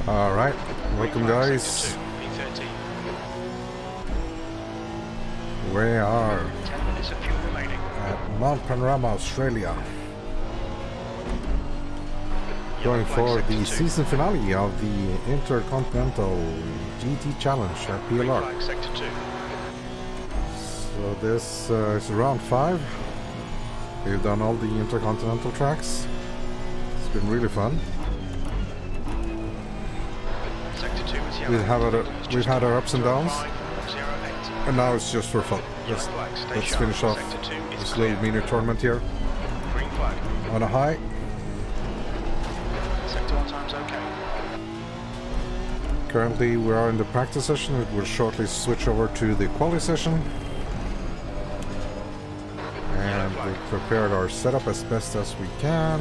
Alright, welcome guys. We are at Mount Panorama, Australia, going for the season finale of the InterContinental GT Challenge at PLR. So this is round 5. We've done all the InterContinental tracks. It's been really fun. We've had our ups and downs, and now it's just for fun. Let's finish off this little mini tournament here on a high. Currently we are in the practice session. It will shortly switch over to the quali session. And we've prepared our setup as best as we can.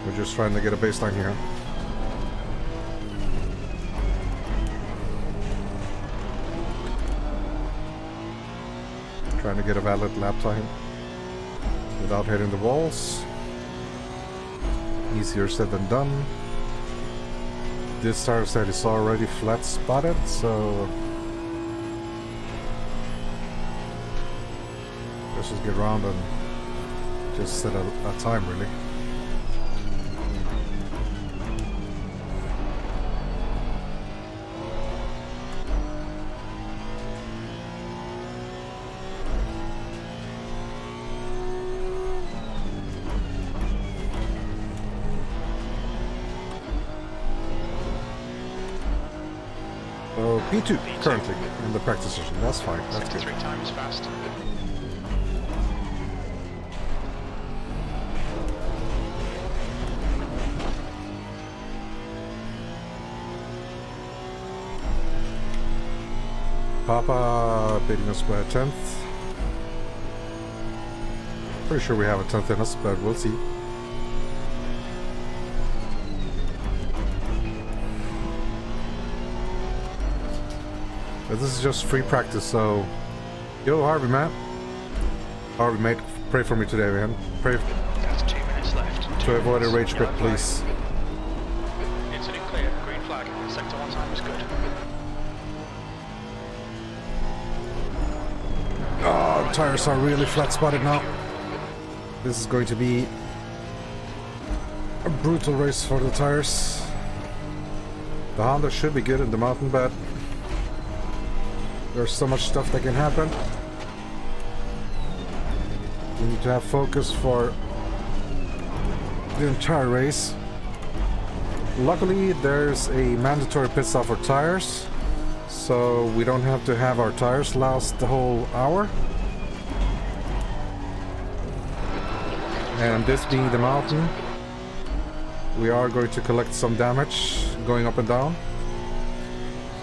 We're just trying to get a baseline here. Trying to get a valid lap time without hitting the walls. Easier said than done. This tire set is already flat spotted, so let's just get around and just set a time really. So P2 currently in the practice session. That's fine. That's good. 3 times fast. Papa beating us by a 10th. Pretty sure we have a 10th in us, but we'll see. But this is just free practice, so yo, Harvey, man. Harvey, mate, pray for me today, man. Pray. That's 2 minutes left. To avoid a rage quit, please. Incident clear. Green flag. Sector 1 time is good. Oh, tires are really flat spotted now. This is going to be a brutal race for the tires. The Honda should be good in the mountain, but there's so much stuff that can happen. We need to have focus for the entire race. Luckily, there's a mandatory pit stop for tires, so we don't have to have our tires last the whole hour. And this being the mountain, we are going to collect some damage going up and down.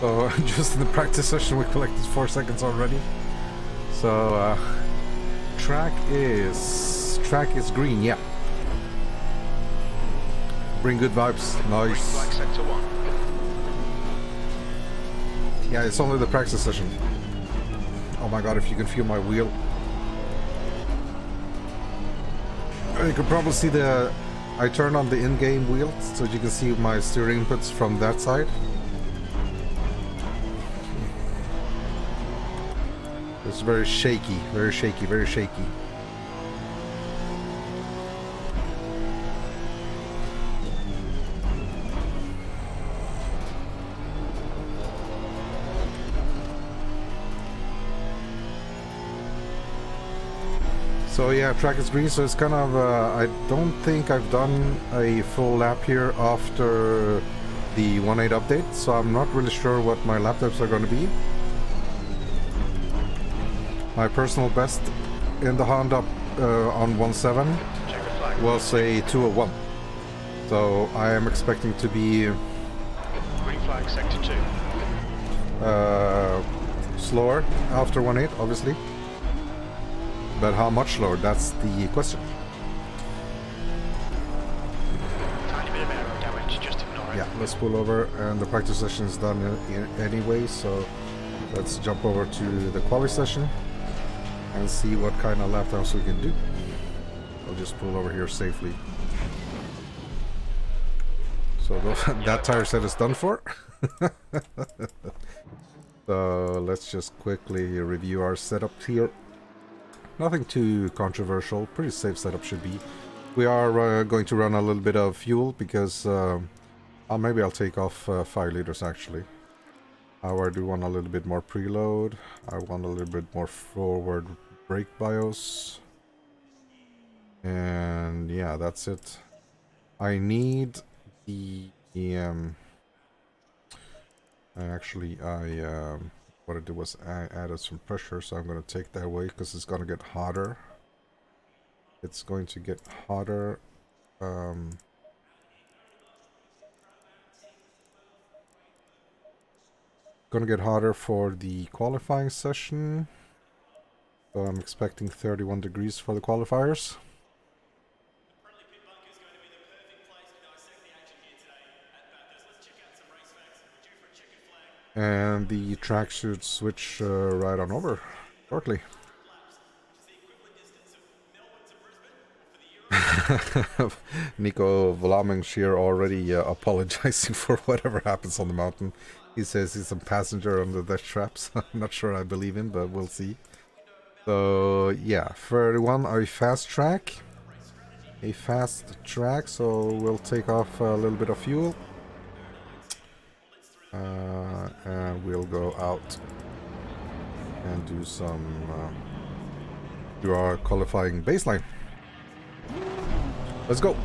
So just in the practice session we collected 4 seconds already. So track is green, yeah. Bring good vibes, nice. Yeah, it's only the practice session. Oh my god, if you can feel my wheel. You can probably see I turned on the in-game wheel so you can see my steering inputs from that side. It's very shaky, very shaky, very shaky. So yeah, track is green, so it's kind of, I don't think I've done a full lap here after the 1.8 update, so I'm not really sure what my lap times are going to be. My personal best in the Honda on 1.7 was a 2:01. So I am expecting to be Green flag, sector 2. slower after 1.8, obviously. But how much slower? That's the question. yeah, let's pull over, and the practice session is done anyway, so let's jump over to the quali session and see what kind of lap times we can do. I'll just pull over here safely. So that tire set is done for. So let's just quickly review our setup here. Nothing too controversial, pretty safe setup should be. We are going to run a little bit of fuel because maybe I'll take off 5 liters actually. I do want a little bit more preload. I want a little bit more forward brake bios. And yeah, that's it. I need the what I did was I added some pressure, so I'm going to take that away because it's going to get hotter. It's going to get hotter. Going to get hotter for the qualifying session. So I'm expecting 31 degrees for the qualifiers. And the track should switch right on over shortly. Nico Vlaminghire already apologizing for whatever happens on the mountain. He says he's a passenger on the death traps. I'm not sure I believe him, but we'll see. So yeah, 31 a fast track. A fast track, so we'll take off a little bit of fuel. And we'll go out and do some do our qualifying baseline. Let's go.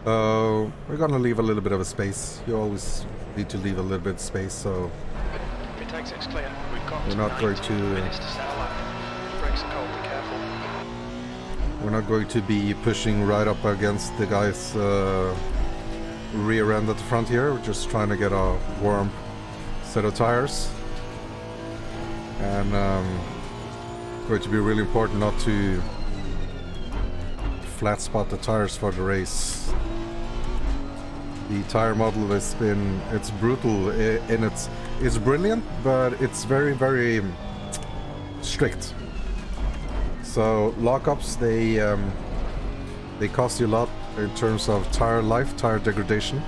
We're gonna leave a little bit of a space. You always need to leave a little bit of space, so we're not going to we're not going to be pushing right up against the guy's rear end at the front here. We're just trying to get a warm set of tires, and it's going to be really important not to flat spot the tires for the race. The tire model has been, it's brutal in it's brilliant, but it's very, very strict. So lockups, they cost you a lot in terms of tire life, tire degradation.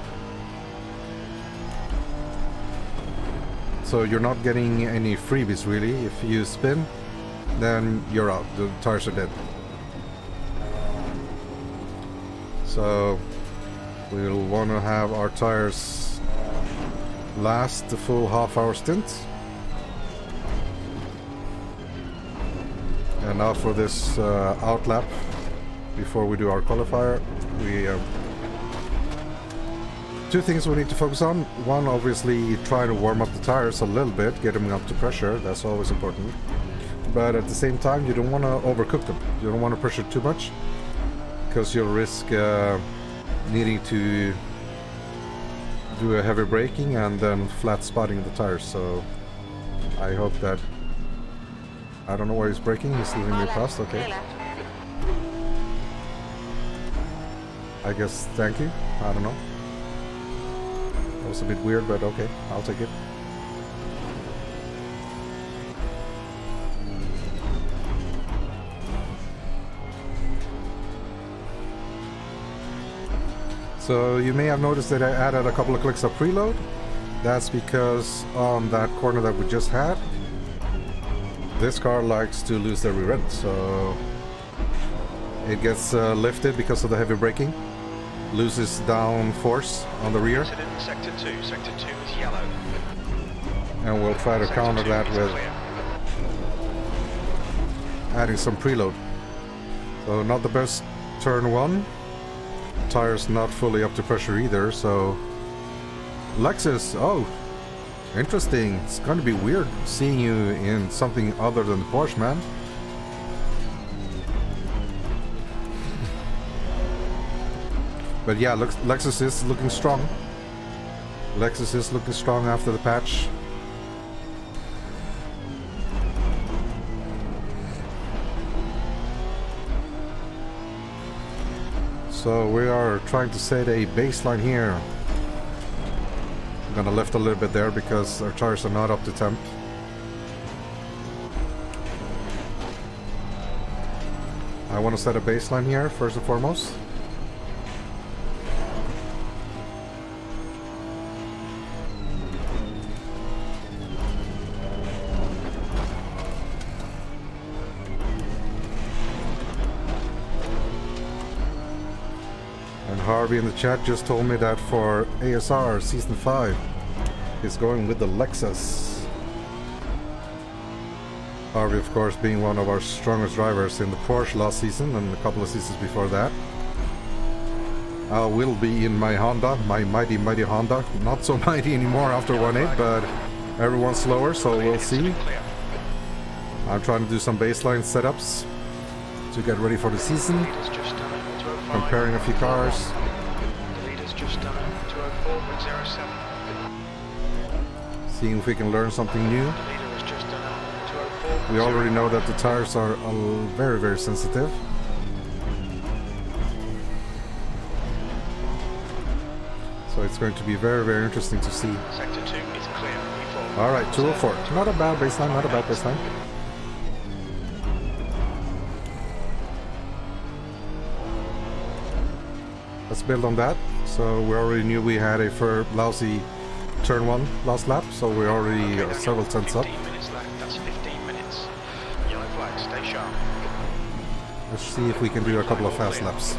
So you're not getting any freebies really. If you spin, then you're out. The tires are dead. So we'll want to have our tires last the full half-hour stint. And now for this out lap, before we do our qualifier, we two things we need to focus on. One, obviously try to warm up the tires a little bit, get them up to pressure. That's always important. But at the same time, you don't want to overcook them. You don't want to pressure too much, because you'll risk needing to do a heavy braking and then flat spotting the tires. So I hope that, I don't know where he's braking. He's leaving me past. Okay. I guess thank you. I don't know. That was a bit weird, but okay, I'll take it. So you may have noticed that I added a couple of clicks of preload. That's because on that corner that we just had, this car likes to lose their rear end, so it gets lifted because of the heavy braking, loses down force on the rear. Sector 2 is yellow. And we'll try to counter that with adding some preload. So not the best turn one. Tires not fully up to pressure either, so Lexus, oh, interesting. It's going to be weird seeing you in something other than the Porsche, man. But yeah, Lexus is looking strong. Lexus is looking strong after the patch. So we are trying to set a baseline here. I'm gonna lift a little bit there because our tires are not up to temp. I want to set a baseline here first and foremost. Harvey in the chat just told me that for ASR Season 5 he's going with the Lexus. Harvey, of course, being one of our strongest drivers in the Porsche last season and a couple of seasons before that. I will be in my Honda, my mighty Honda. Not so mighty anymore after 1.8, but everyone's slower, so we'll see. I'm trying to do some baseline setups to get ready for the season. Comparing a few cars. The leader's just done 204.07. Seeing if we can learn something new. The leader has just done 204. We already know that the tires are very, very sensitive. So it's going to be very, very interesting to see. Sector 2 is clear. Alright, 204. Not a bad baseline, not a bad baseline. Let's build on that. So we already knew we had a lousy turn 1 last lap, so we're already several tenths up. 15 minutes left, that's 15 minutes. Yellow flag, stay sharp. Let's see if we can do a couple of fast laps.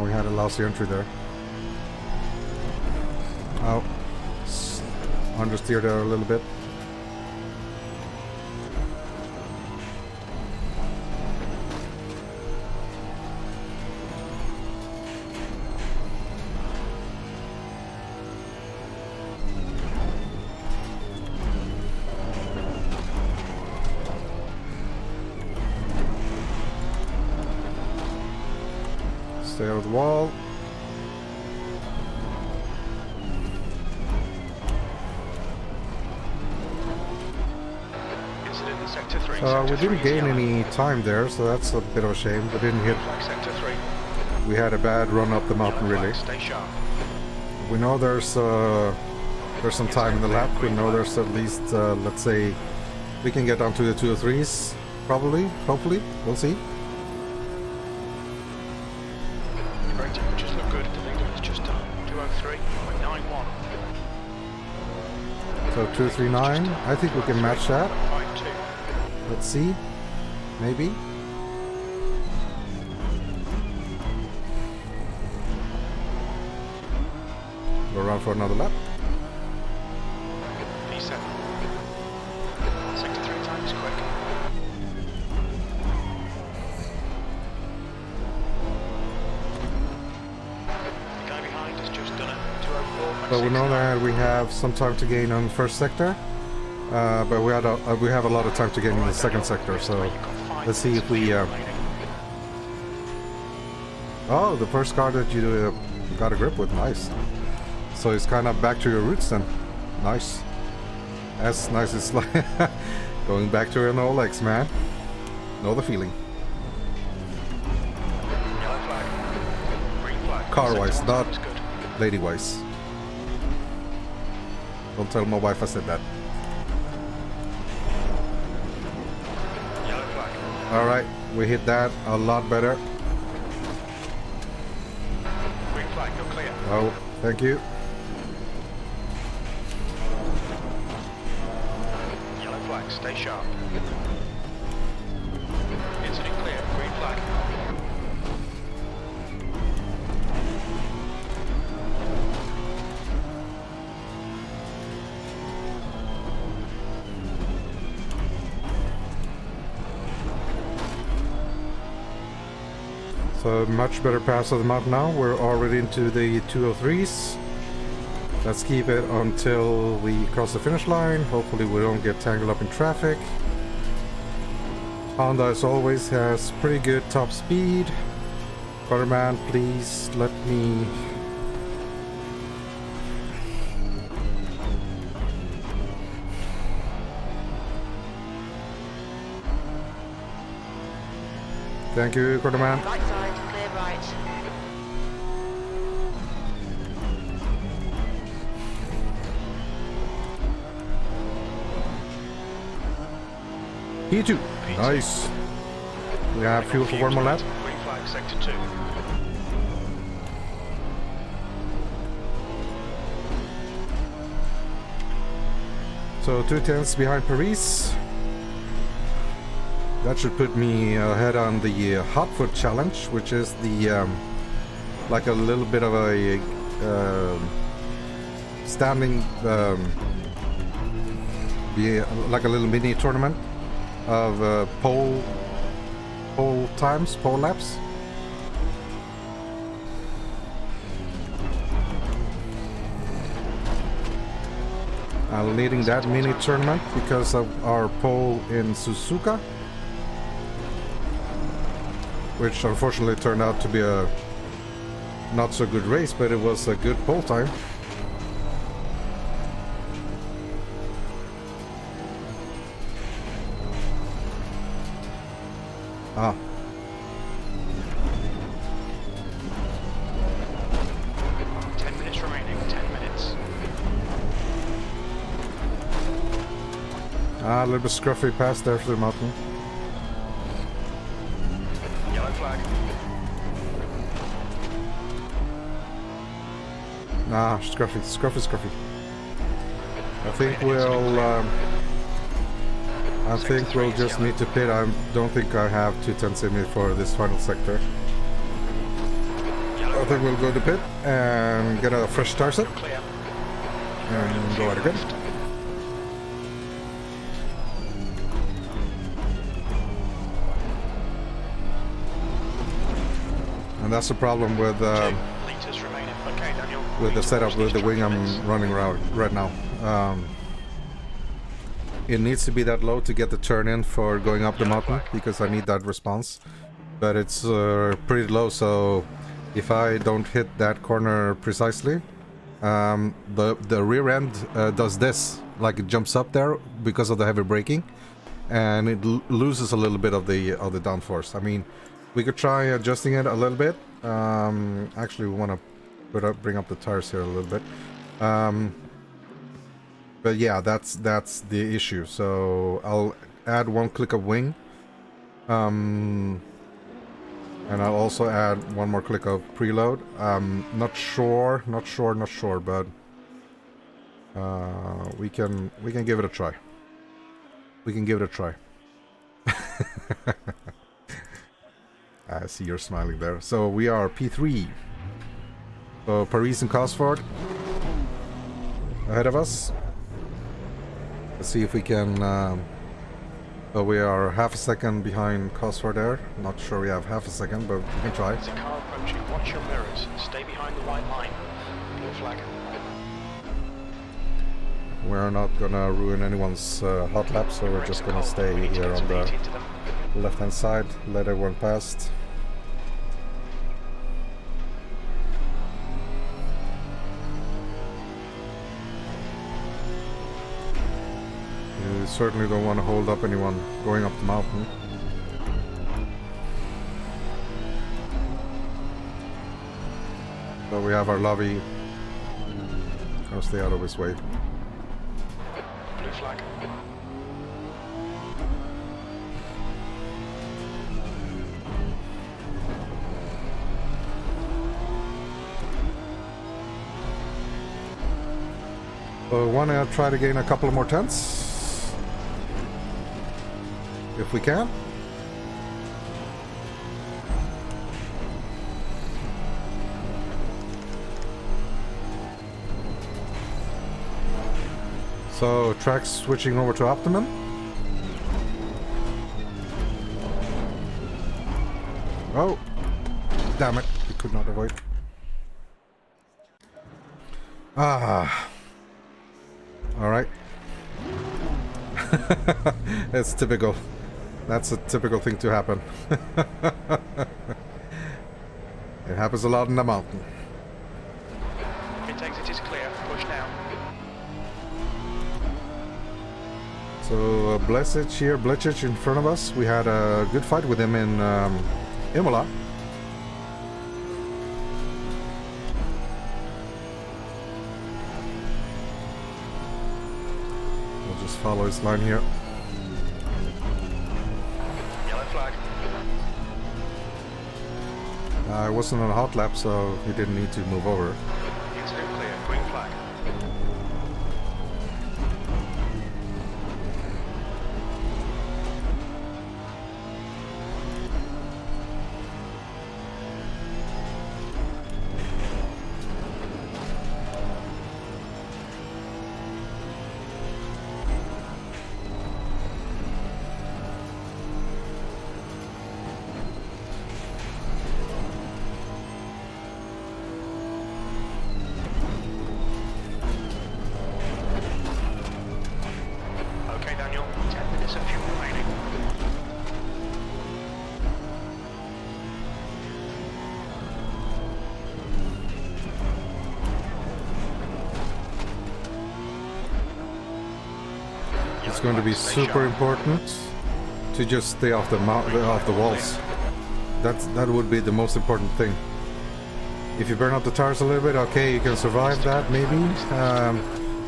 We had a lousy entry there. Oh, understeer there a little bit. Stay out of the wall. Incident in sector 3. We didn't gain any time there, so that's a bit of a shame. We didn't hit. Sector 3. We had a bad run up the mountain, really. Stay sharp. We know there's some time in the lap. We know there's at least, let's say, we can get down to the 203s, probably, hopefully. We'll see. Brake temperatures look good. The leader has just done 203.91. So 239. I think we can match that. 52. Let's see. Maybe. Go around for another lap. P7. Sector 3 time is quick. The guy behind has just done it. 204. But we know that we have some time to gain on the first sector. But we have a lot of time to gain in the second sector. So let's see if we. Oh, the first car that you got a grip with, nice. So it's kind of back to your roots then. Nice. As nice as like going back to your no legs, man. Know the feeling. Yellow flag. Green flag. Car-wise, Sector not one is good. lady-wise. Don't tell my wife I said that. Yellow flag. Alright, we hit that a lot better. Green flag, you're clear. Oh, thank you. Yellow flag, stay sharp. Incident clear. Green flag. So much better pass of the mountain now. We're already into the 203s. Let's keep it until we cross the finish line. Hopefully we don't get tangled up in traffic. Honda, as always, has pretty good top speed. Quarterman, please let me... Thank you, Quarterman. Right side, clear right. P2. Nice. We have fuel for one more lap. Green flag, sector 2. So 2/10 behind Paris. That should put me ahead on the hot foot challenge, which is the like a little bit of a standing, like a little mini tournament of pole laps. I'm leading that mini tournament because of our pole in Suzuka, which unfortunately turned out to be a not so good race, but it was a good pole time. Ah. 10 minutes remaining, 10 minutes. Ah, a little bit scruffy pass there through the mountain. Yellow flag. Ah, scruffy. I think we'll just need to pit. I don't think I have 210 in me for this final sector. I think we'll go to pit and get a fresh tire set Clear. and go out again. And that's the problem with 2 litres remaining. Okay, Daniel. with the setup with the wing I'm running around right now. It needs to be that low to get the turn in for going up the mountain because I need that response. But it's pretty low, so if I don't hit that corner precisely, the rear end does this, like it jumps up there because of the heavy braking, and it loses a little bit of the downforce. I mean, we could try adjusting it a little bit. Actually, we want to bring up the tires here a little bit. But yeah, that's the issue. So I'll add one click of wing, and I'll also add one more click of preload. Not sure, but we can give it a try. We can give it a try. I see you're smiling there. So we are P3. So Paris and Cosford ahead of us. Let's see if we can... so we are half a second behind Cosford there. Not sure we have half a second, but we can try. There's a car approaching. Watch your mirrors. Stay behind the white line. Blue flag. We're not gonna ruin anyone's hot lap, so we're just gonna stay here on the left-hand side, let everyone past. You certainly don't want to hold up anyone going up the mountain. So we have our Lovey. I'll stay out of his way. Blue flag. So we want to try to gain a couple of more tenths. If we can. So tracks switching over to Optimum. Oh, damn it, we could not avoid. Ah, all right. It's typical. That's a typical thing to happen. It happens a lot in the mountain. It takes it is clear. Push now. So Blesic here, Blesic in front of us. We had a good fight with him in Imola. We'll just follow his line here. Yellow flag. I wasn't on a hot lap, so he didn't need to move over. Incident clear. Green flag. Okay, Daniel. 10 minutes of fuel remaining. It's going to be super important to just stay off the off the walls. That would be the most important thing. If you burn out the tires a little bit, okay, you can survive that maybe.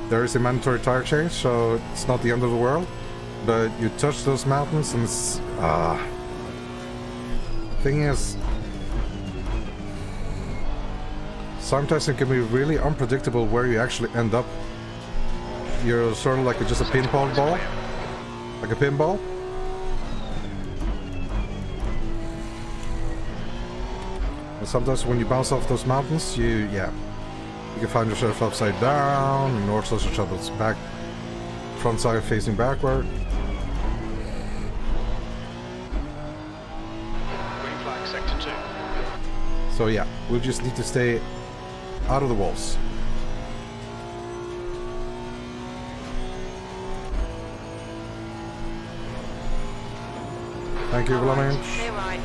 There is a mandatory tire change, so it's not the end of the world. But you touch those mountains and it's... Thing is... Sometimes it can be really unpredictable where you actually end up. You're sort of like just a pinball ball. Like a pinball. And sometimes when you bounce off those mountains, you can find yourself upside down, and also yourself back, front side facing backward. Green flag, sector 2. So yeah, we'll just need to stay out of the walls. Thank you, Vlaminch. Clear right.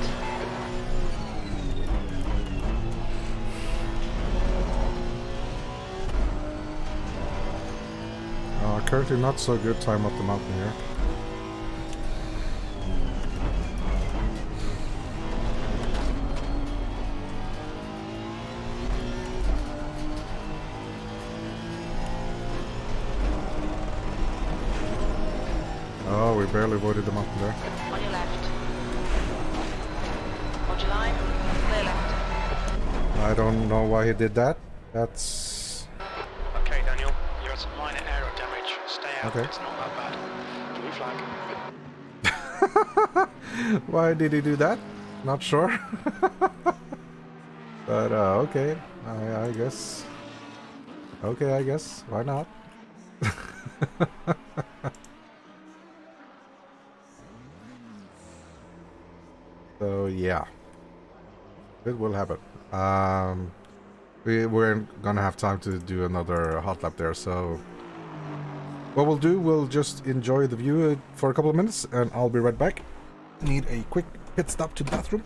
Currently not so good time up the mountain here. Oh, we barely avoided the mountain there. On your left. Hold your line. Clear left. I don't know why he did that. That's... Okay, Daniel. You had some minor aero damage. Stay out. Okay. It's not that bad. Blue flag. Why did he do that? Not sure. But okay, I guess. Okay, I guess. Why not? So yeah, it will happen. We weren't gonna have time to do another hot lap there, so what we'll do, we'll just enjoy the view for a couple of minutes, and I'll be right back. Need a quick pit stop to the bathroom.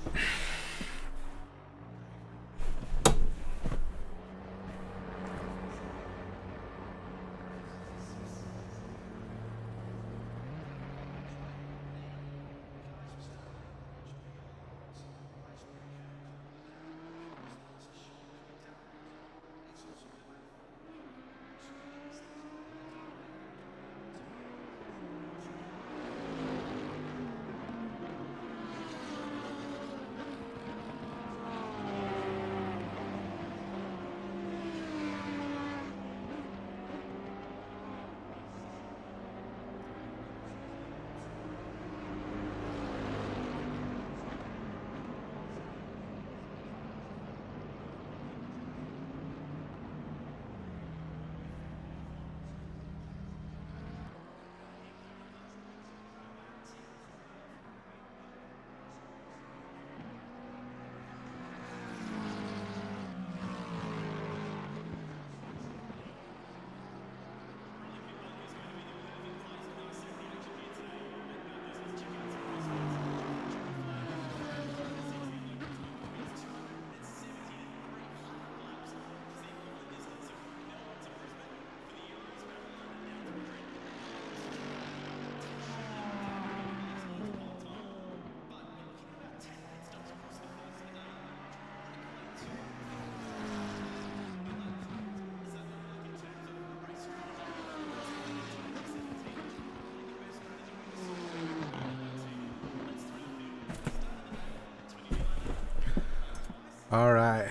All right.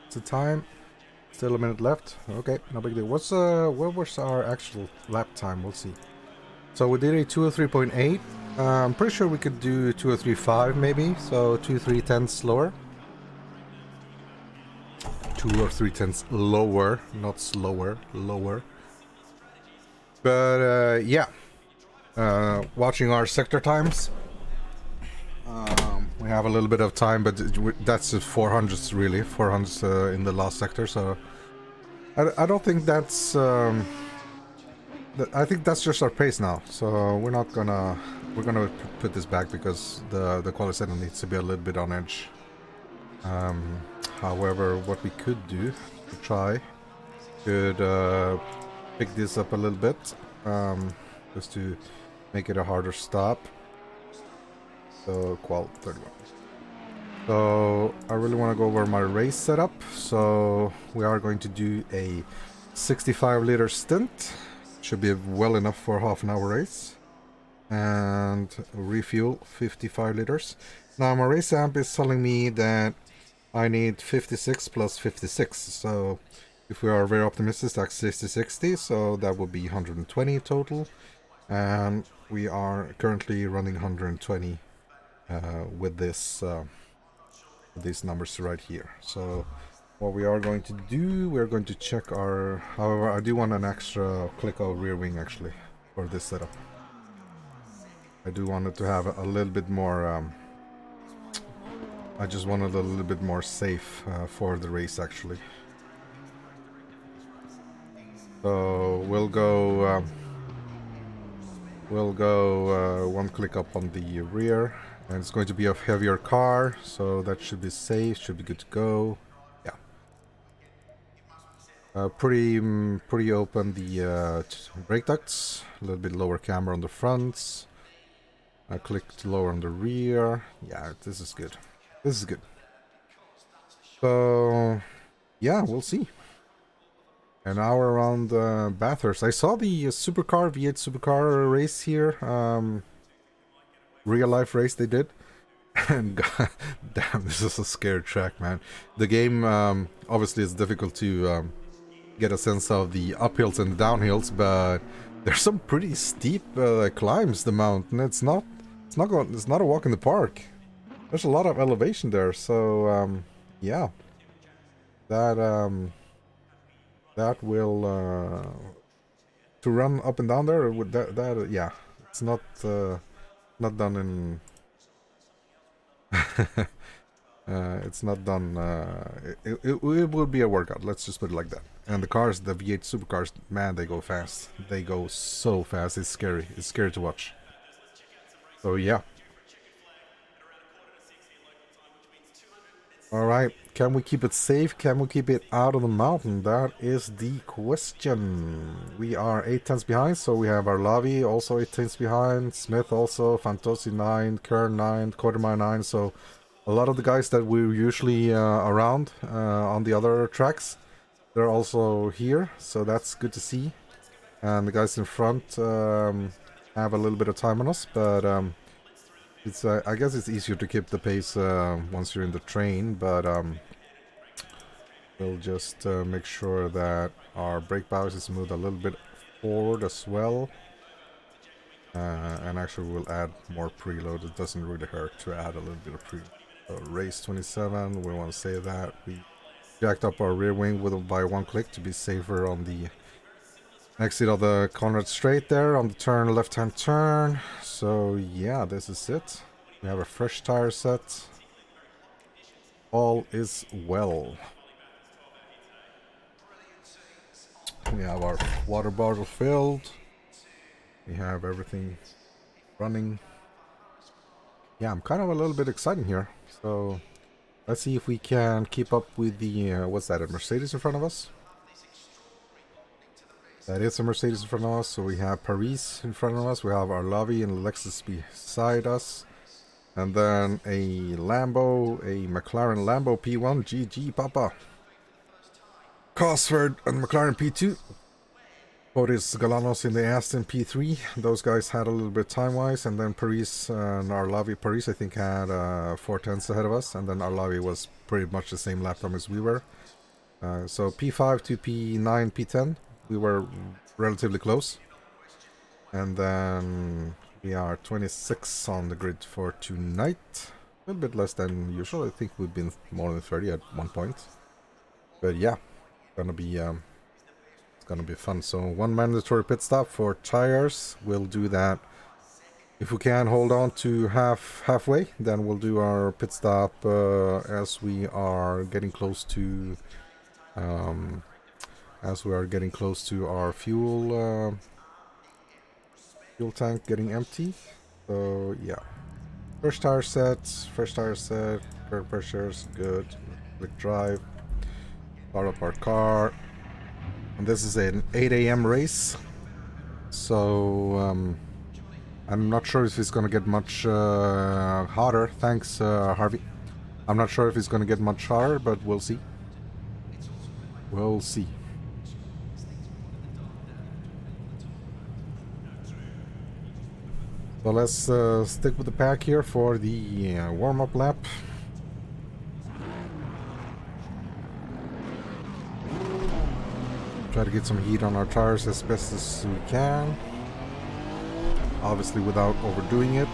It's the time. Still a minute left. Okay, no big deal. What was our actual lap time? We'll see. So we did a 203.8. I'm pretty sure we could do 203.5 maybe. So 2 3/10 slower. 2 or 3/10 lower, not slower, lower. But yeah, watching our sector times. We have a little bit of time, but that's 400s really, 400s in the last sector. So I don't think that's. I think that's just our pace now. So we're gonna put this back because the quality center needs to be a little bit on edge. However, what we could do to try could pick this up a little bit, just to make it a harder stop. So qual 31. So I really want to go over my race setup. So we are going to do a 65-liter stint. Should be well enough for a half an hour race. And refuel 55 liters. Now my race amp is telling me that I need 56 plus 56. So if we are very optimistic, that's 60-60. So that would be 120 total. And we are currently running 120 with this these numbers right here. So what we are going to do, we're going to check our... However, I do want an extra click of rear wing actually for this setup. I do want it to have a little bit more... I just wanted a little bit more safe for the race actually. So we'll go one click up on the rear, and it's going to be a heavier car, so that should be safe, should be good to go. Yeah. Pretty open the brake ducts, a little bit lower camber on the fronts. I clicked lower on the rear. Yeah, this is good. This is good. So yeah, we'll see. An hour around Bathurst. I saw the supercar, V8 supercar race here. Real life race they did. And god damn, this is a scary track, man. The game obviously is difficult to get a sense of the uphills and the downhills, but there's some pretty steep climbs the mountain. It's not a walk in the park. There's a lot of elevation there, so yeah. That will to run up and down there with that yeah, it's not done in it's not done it will be a workout, let's just put it like that. And the cars, the V8 supercars, man, they go fast. They go so fast, it's scary to watch. So yeah. Alright, can we keep it safe? Can we keep it out of the mountain? That is the question. We are 8 tenths behind, so we have our Lavi also 8 tenths behind, Smith also, Fantosi 9, Kern 9, Quartermile 9, so a lot of the guys that we're usually around on the other tracks, they're also here, so that's good to see. And the guys in front have a little bit of time on us, but it's I guess it's easier to keep the pace once you're in the train, but we'll just make sure that our brake bias is moved a little bit forward as well. And actually we'll add more preload. It doesn't really hurt to add a little bit of preload. So race 27, we want to say that. We jacked up our rear wing by one click to be safer on the exit of the Conrad straight there on the turn, left-hand turn. So yeah, this is it. We have a fresh tire set. All is well. We have our water bottle filled. We have everything running. Yeah, I'm kind of a little bit excited here. So let's see if we can keep up with the what's that, a Mercedes in front of us? That is a Mercedes in front of us. So we have Paris in front of us. We have our Lavi and Lexus beside us. And then a Lambo, a McLaren Lambo P1, GG Papa. Cosford and McLaren P2. Otis Galanos in the Aston P3. Those guys had a little bit time-wise, and then Paris and Arlavi. Paris, I think, had 4 tenths ahead of us, and then Arlavi was pretty much the same lap time as we were. So P5 to P9, P10, we were relatively close. And then we are 26 on the grid for tonight. A little bit less than usual. I think we've been more than 30 at one point. But yeah, gonna be it's gonna be fun. So one mandatory pit stop for tires. We'll do that. If we can hold on to halfway, then we'll do our pit stop as we are getting close to our fuel tank getting empty. So yeah, first tire set, current pressures good. Quick drive, start up our car, and this is an 8 a.m. race. So I'm not sure if it's gonna get much hotter. Thanks, Harvey. I'm not sure if it's gonna get much hotter, but we'll see. We'll see. So let's stick with the pack here for the warm-up lap. Try to get some heat on our tires as best as we can. Obviously without overdoing it.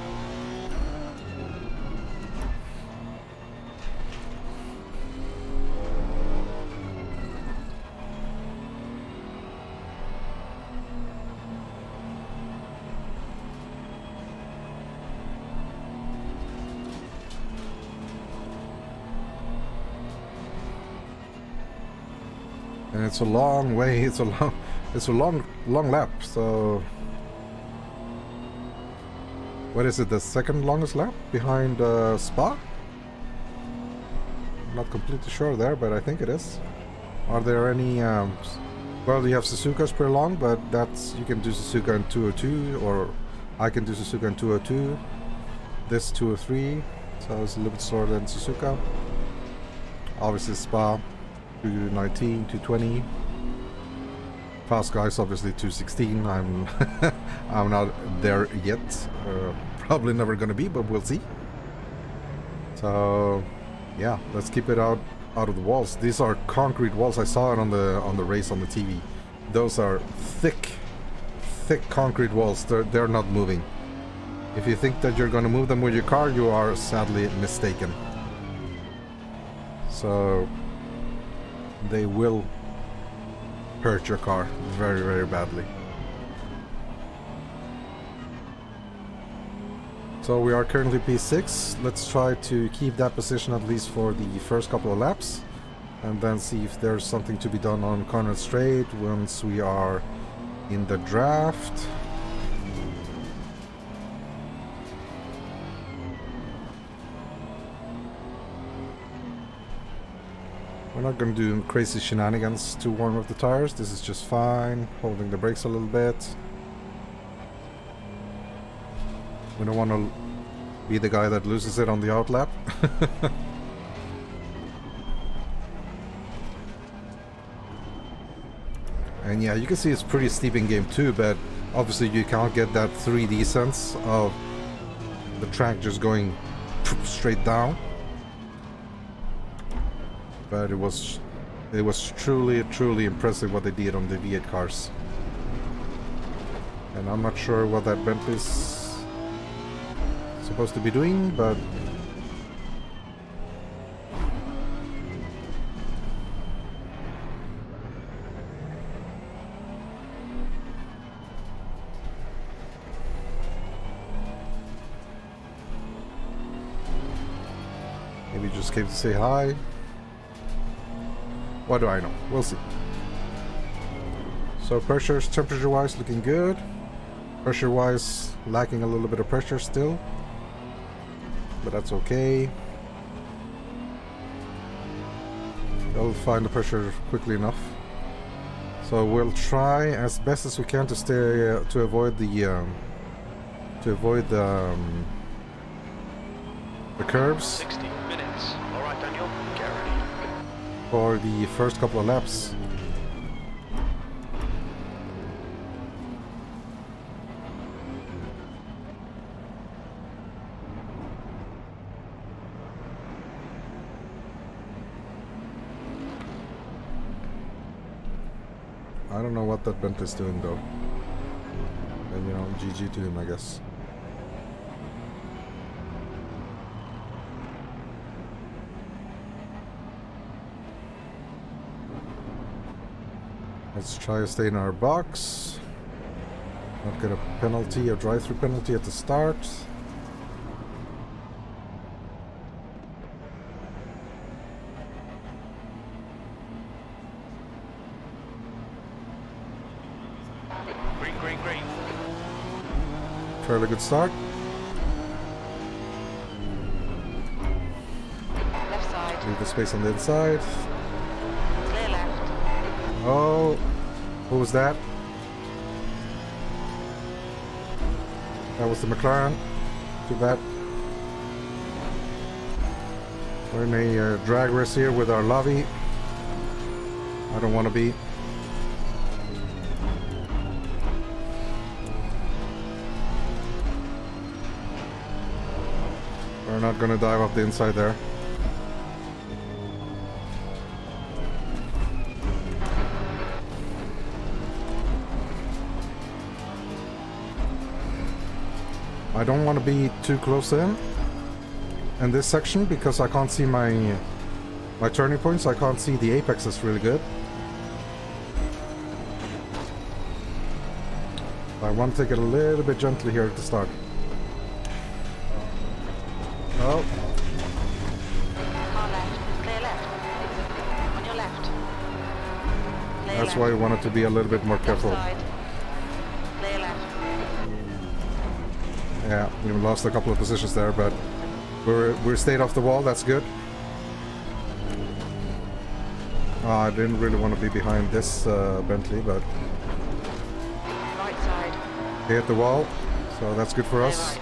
And it's a long way, it's a long lap, so what is it, the second longest lap behind Spa? I'm not completely sure there, but I think it is. Are there any well, you have Suzuka's pretty long, but that's, you can do Suzuka in 202, or I can do Suzuka in 202. This 203, so it's a little bit slower than Suzuka. Obviously Spa 219, 220. Fast guys obviously 216. I'm I'm not there yet. Probably never gonna be, but we'll see. So yeah, let's keep it out of the walls. These are concrete walls. I saw it on the race on the TV. Those are thick concrete walls. They're not moving. If you think that you're gonna move them with your car, you are sadly mistaken. So they will hurt your car very, very badly. So we are currently P6. Let's try to keep that position at least for the first couple of laps, and then see if there's something to be done on Conrad Straight once we are in the draft. We're not going to do crazy shenanigans to warm up the tires. This is just fine. Holding the brakes a little bit. We don't want to be the guy that loses it on the outlap. And yeah, you can see it's pretty steep in game 2, but obviously you can't get that 3D sense of the track just going straight down. But it was truly impressive what they did on the V8 cars. And I'm not sure what that Bentley's supposed to be doing, but maybe just came to say hi. What do I know? We'll see. So pressures, temperature-wise, looking good. Pressure-wise, lacking a little bit of pressure still, but that's okay. They'll find the pressure quickly enough. So we'll try as best as we can to stay to avoid the curbs. 60 minutes. All right, Daniel, get ready. For the first couple of laps. don't know what that Bentley's doing though. And you know, GG to him, I guess. Let's try to stay in our box. Not get a penalty, a drive-through penalty at the start. Green, green, green. Fairly good start. Left side. Leave the space on the inside. Clear left. Oh, who was that? That was the McLaren. Too bad. We're in a drag race here with our Lovey. I don't want to be. We're not going to dive off the inside there. I don't want to be too close in this section because I can't see my turning points. I can't see the apexes really good. I want to take it a little bit gently here at the start. Oh. Car left. Clear left. On your left. Clear That's left. why I wanted to be a little bit more careful. Left side. Clear left. Yeah, we lost a couple of positions there, but we're stayed off the wall. That's good. I didn't really want to be behind this Bentley, but Right side. he hit the wall, so that's good for Clear us. right.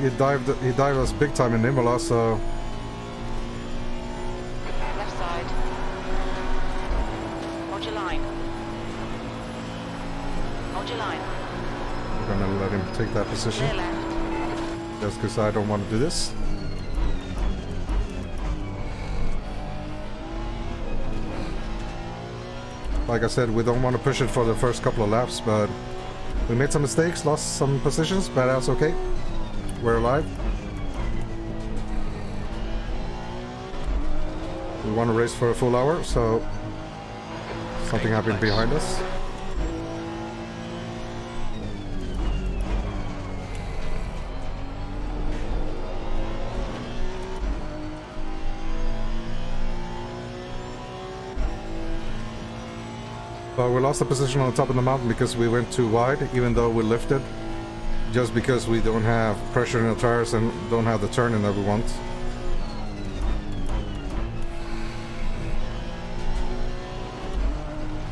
He dived us big time in Imola, so Left side. Hold your line. Hold your line. we're gonna let him take that position Clear left. just because I don't want to do this. Like I said, we don't want to push it for the first couple of laps, but we made some mistakes, lost some positions, but that's okay. We're alive. We want to race for a full hour, so something happened behind us. But we lost the position on the top of the mountain because we went too wide, even though we lifted. Just because we don't have pressure in the tires and don't have the turning that we want.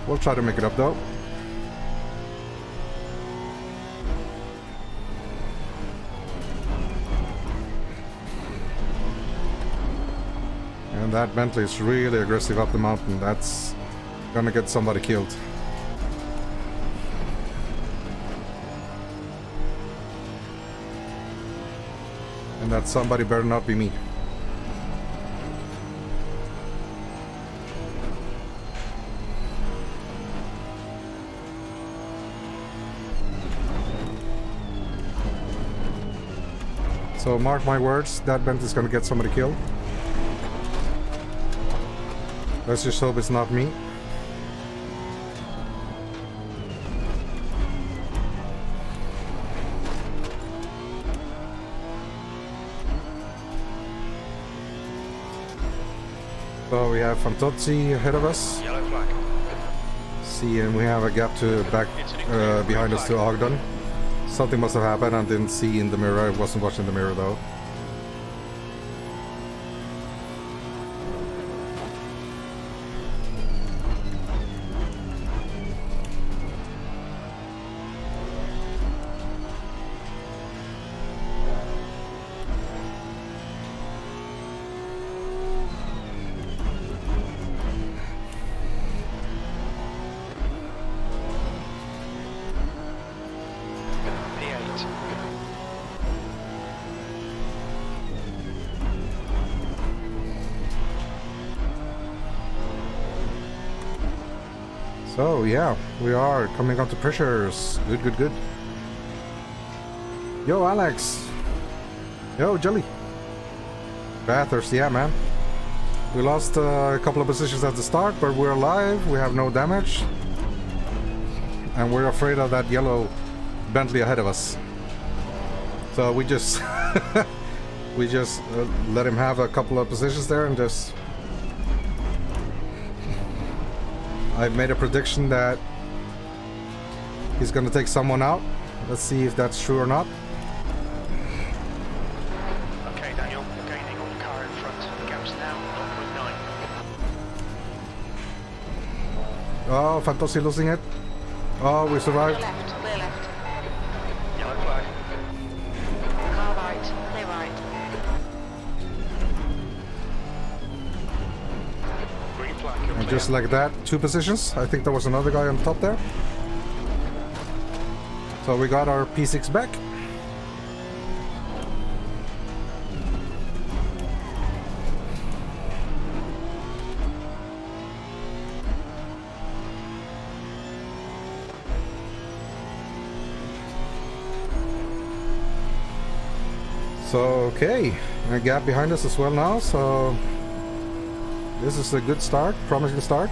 We'll try to make it up though. And that Bentley is really aggressive up the mountain. That's gonna get somebody killed. And that somebody better not be me. So mark my words, that Bentley's gonna get somebody killed. Let's just hope it's not me. So we have Fantozzi ahead of us. Yellow flag. See, and we have a gap to back behind us to Ogden. Something must have happened. I didn't see in the mirror. I wasn't watching the mirror though. P8. So yeah, we are coming on to pressures. Good, good, good. Yo, Alex. Yo, Jelly. Bathurst, yeah, man. We lost a couple of positions at the start, but we're alive. We have no damage. And we're afraid of that yellow Bentley ahead of us. So we just we just let him have a couple of positions there and just... I've made a prediction that he's gonna take someone out. Let's see if that's true or not. Okay, Daniel, you're gaining on the car in front. The gap's now 0.9. Oh, Fantasy losing it. Oh, we survived. Clear left, clear left. Yellow flag. Car right, clear right. Green flag, you're And clear. just like that, 2 positions. I think there was another guy on top there. So we got our P6 back. So okay, a gap behind us as well now, so this is a good start, promising start.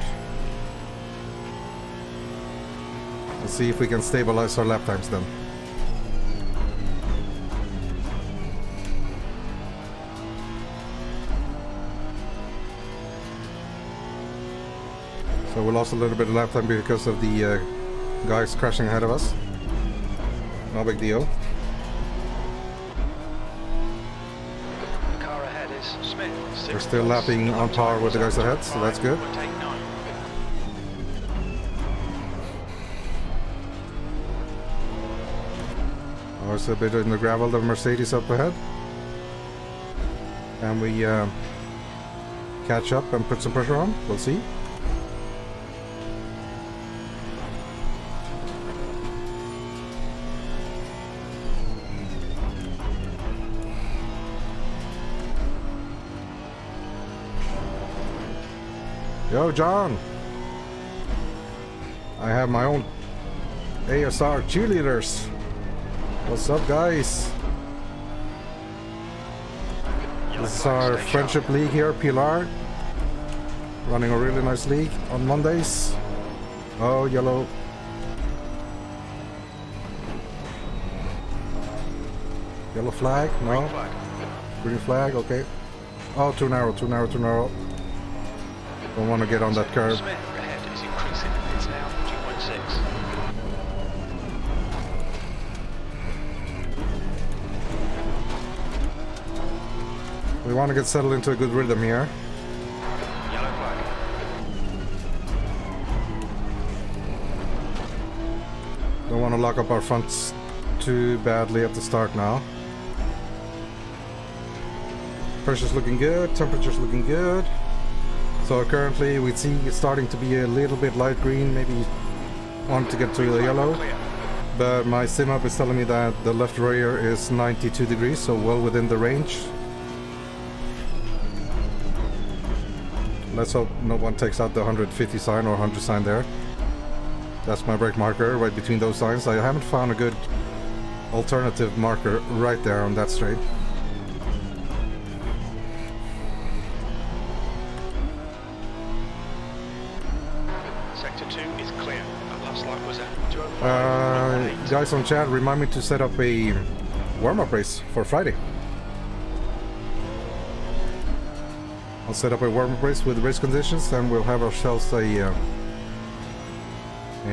Let's see if we can stabilize our lap times then. So we lost a little bit of lap time because of the guys crashing ahead of us. No big deal. The car ahead is Smith. We're still lapping on par with the guys ahead, so that's good. 0.89. Also a bit in the gravel, the Mercedes up ahead. And we catch up and put some pressure on, we'll see. Yo, John! I have my own ASR cheerleaders. What's up, guys? Yellow This is flag, our stay sharp. friendship league here, Pilar. Running a really nice league on Mondays. Oh, yellow. Yellow flag? No. Green flag. Green flag, okay. Oh, too narrow, too narrow, too narrow. Don't want to get on that curb. Smith ahead is increasing. It's now 2.6. We want to get settled into a good rhythm here. Yellow flag. Don't want to lock up our fronts too badly at the start now. Pressure's looking good, temperature's looking good. So currently we see it's starting to be a little bit light green, maybe want to get to the yellow. Clear. But my sim up is telling me that the left rear is 92 degrees, so well within the range. Let's hope no one takes out the 150 sign or 100 sign there. That's my brake marker right between those signs. I haven't found a good alternative marker right there on that straight. Sector 2 is clear. That last light was at 205. Guys on chat, remind me to set up a warm-up race for Friday. I'll set up a warm-up race with race conditions, and we'll have ourselves a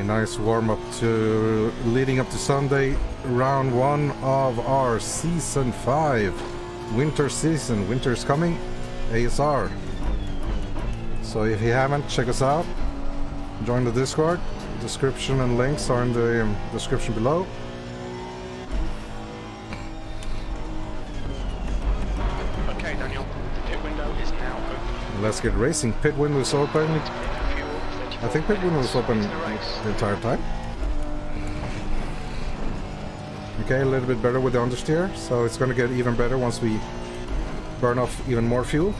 nice warm-up to leading up to Sunday, round 1 of our season 5 winter season. Winter is coming, ASR. So if you haven't, check us out. Join the Discord. Description and links are in the description below. Okay, Daniel. The pit window is now open. Let's get racing. Pit window is open. I think pit window was open the entire time. Okay, a little bit better with the understeer, so it's going to get even better once we burn off even more fuel.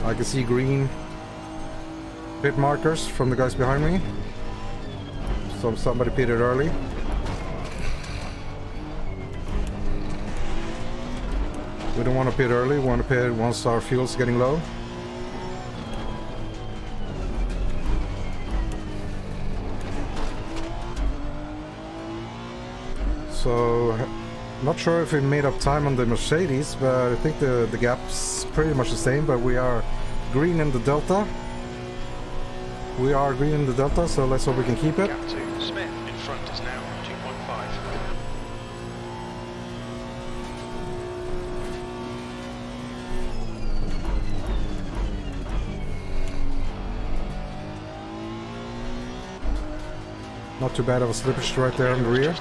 I can see green pit markers from the guys behind me. So somebody pitted early. We don't want to pit early, we want to pit once our fuel's getting low. So, not sure if we made up time on the Mercedes, but I think the gap's pretty much the same, but we are green in the Delta. We are green in the Delta, so let's hope we can keep it. Gap 2, Smith in front is now 2.5. Not too bad of a slippage right there in the rear.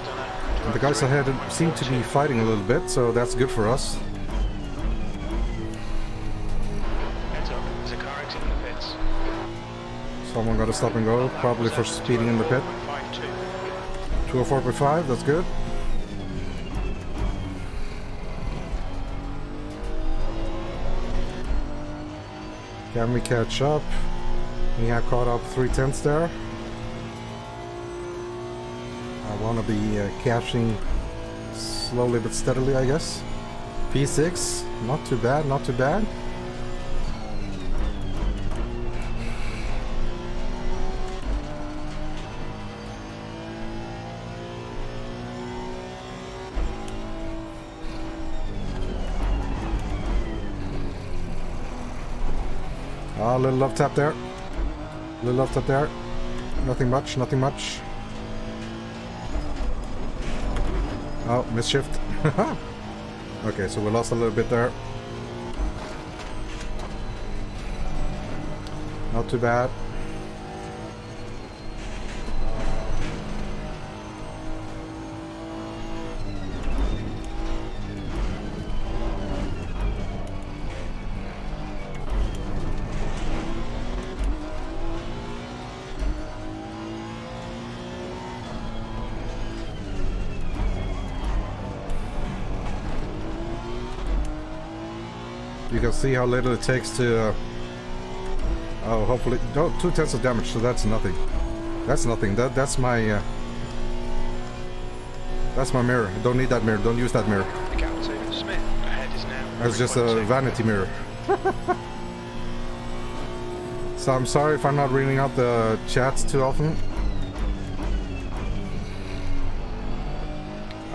And the guys ahead seem to be fighting a little bit, so that's good for us. Heads up, there's a car exiting the pits. Someone got to stop and go, probably for speeding in the pit. 204.5, that's good. Can we catch up? We have caught up 3/10 there. I want to be catching slowly but steadily, I guess. P6, not too bad, not too bad. A little love tap there. Little love tap there. Nothing much, nothing much. Oh, misshift. Okay, so we lost a little bit there. Not too bad. You can see how little it takes to oh, hopefully, no, 2/10 of damage, so that's nothing. That's nothing. That's my mirror. Don't need that mirror. Don't use that mirror. The gap 2, Smith ahead is now. That's just a 3.2. vanity mirror. So I'm sorry if I'm not reading out the chats too often.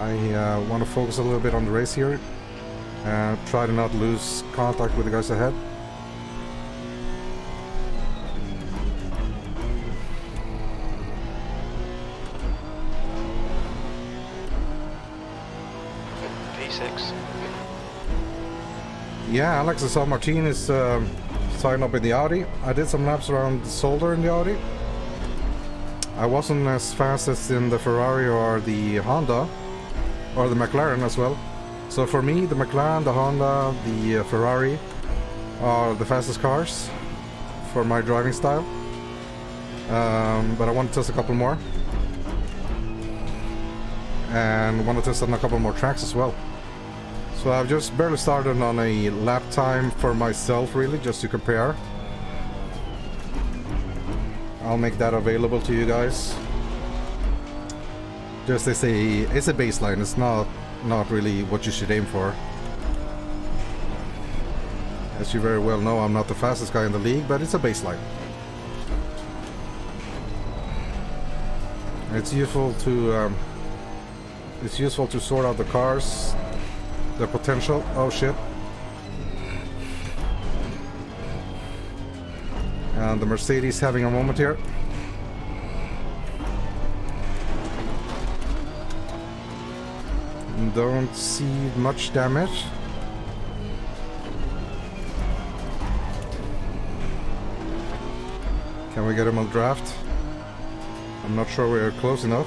I want to focus a little bit on the race here and try to not lose contact with the guys ahead. P6. Yeah, Alex, I saw Martin is signed up in the Audi. I did some laps around the Solder in the Audi. I wasn't as fast as in the Ferrari or the Honda or the McLaren as well. So for me, the McLaren, the Honda, the Ferrari are the fastest cars for my driving style. But I want to test a couple more. And want to test on a couple more tracks as well. So I've just barely started on a lap time for myself, really, just to compare. I'll make that available to you guys. Just as it's a baseline. It's not really what you should aim for. As you very well know, I'm not the fastest guy in the league, but it's a baseline. It's useful to sort out the cars, the potential. Oh shit. And the Mercedes having a moment here. Don't see much damage. Can we get him on draft? I'm not sure we're close enough.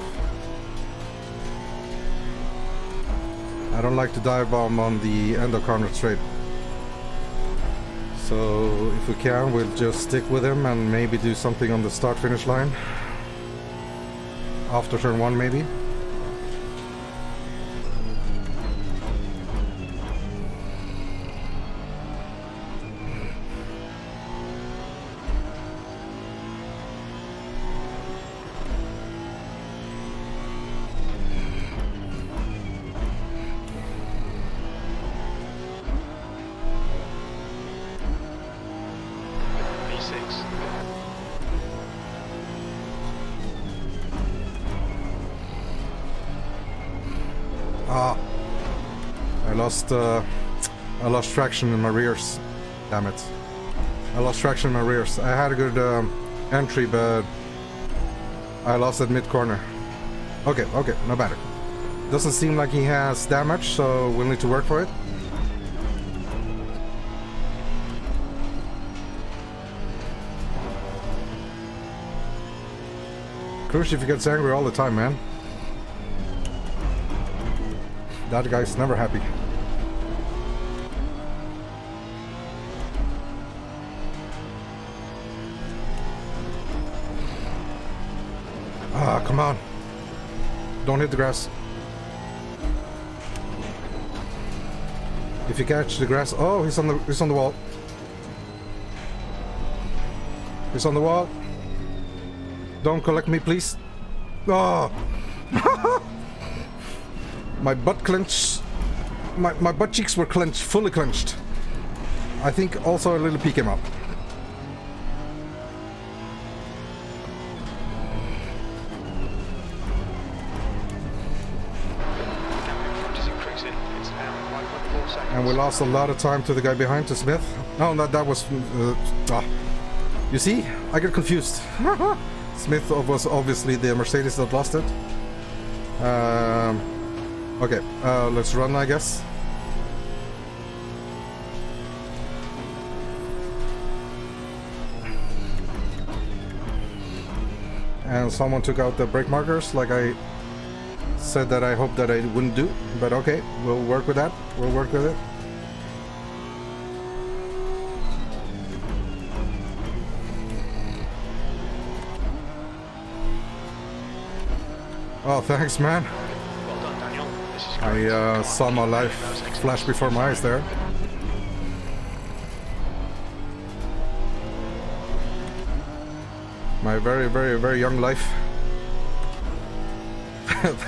I don't like to dive bomb on the end of corner straight. So if we can, we'll just stick with him and maybe do something on the start-finish line. After turn 1 maybe. Ah, I lost traction in my rears. Damn it. I lost traction in my rears. I had a good entry, but I lost at mid-corner. Okay, no matter. Doesn't seem like he has damage, so we'll need to work for it. Khrushchev gets angry all the time, man. That guy's never happy. Ah, come on. Don't hit the grass. If you catch the grass... Oh, he's on the wall. He's on the wall. Don't collect me, please. Oh! My butt clenched. My butt cheeks were clenched, fully clenched. I think also a little pee came out. And we lost a lot of time to the guy behind, to Smith. Oh, that was... You see? I get confused. Smith was obviously the Mercedes that lost it. Okay, let's run, I guess. And someone took out the brake markers, like I said that I hoped that I wouldn't do. But okay, we'll work with that. We'll work with it. Oh, thanks, man. Well done, Daniel. This is I saw my life flash before my eyes there. My very, very, very young life.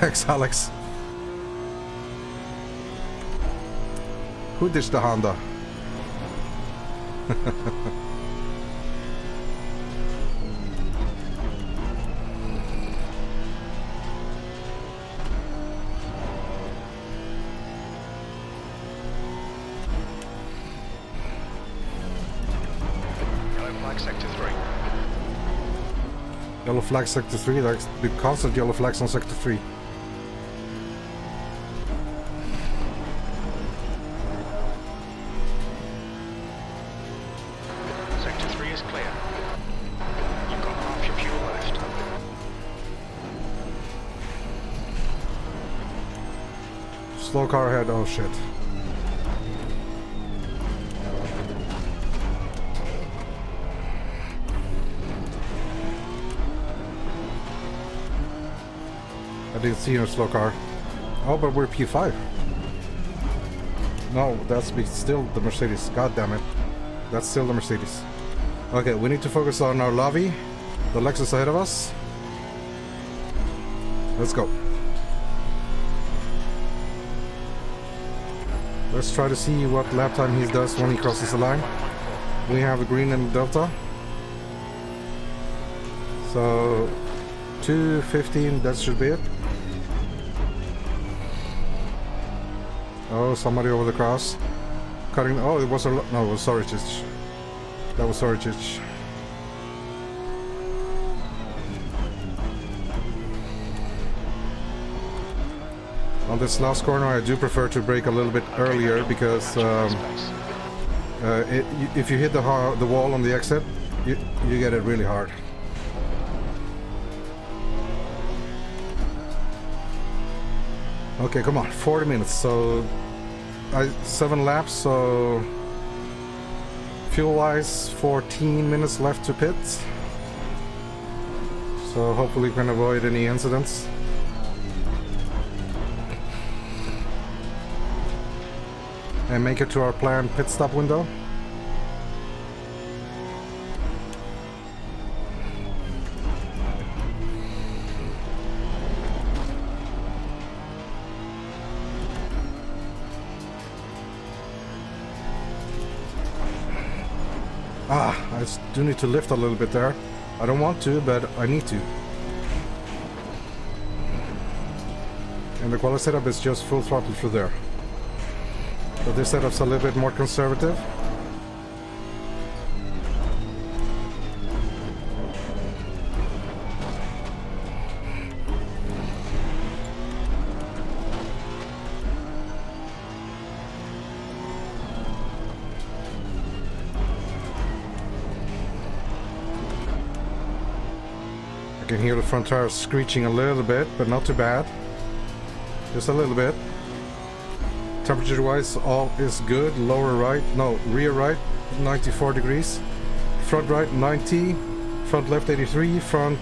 Thanks, Alex. Who ditched the Honda? Yellow Yellow flag flag sector 3. sector 3, like the constant yellow flags on sector 3. Sector 3 is clear. You've got half your fuel left. Slow car ahead, oh shit. I didn't see a slow car. Oh, but we're P5. No, that's still the Mercedes. God damn it. That's still the Mercedes. Okay, we need to focus on our lobby. The Lexus ahead of us. Let's go. Let's try to see what lap time he does when he crosses the line. We have a green and Delta. So 2:15, that should be it. Oh, somebody over the cross. Cutting. Oh, it was a. No, it was Soricic. That was Soricic. On this last corner, I do prefer to brake a little bit earlier because if you hit the wall on the exit, you get it really hard. Okay, come on, 40 minutes, so 7 laps, so fuel-wise 14 minutes left to pit. So hopefully we can avoid any incidents. And make it to our planned pit stop window. I do need to lift a little bit there. I don't want to, but I need to. And the quality setup is just full throttle through there. But this setup's a little bit more conservative. I can hear the front tires screeching a little bit, but not too bad. Just a little bit. Temperature wise, all is good. Lower right, no, rear right, 94 degrees. Front right, 90. Front left, 83. Front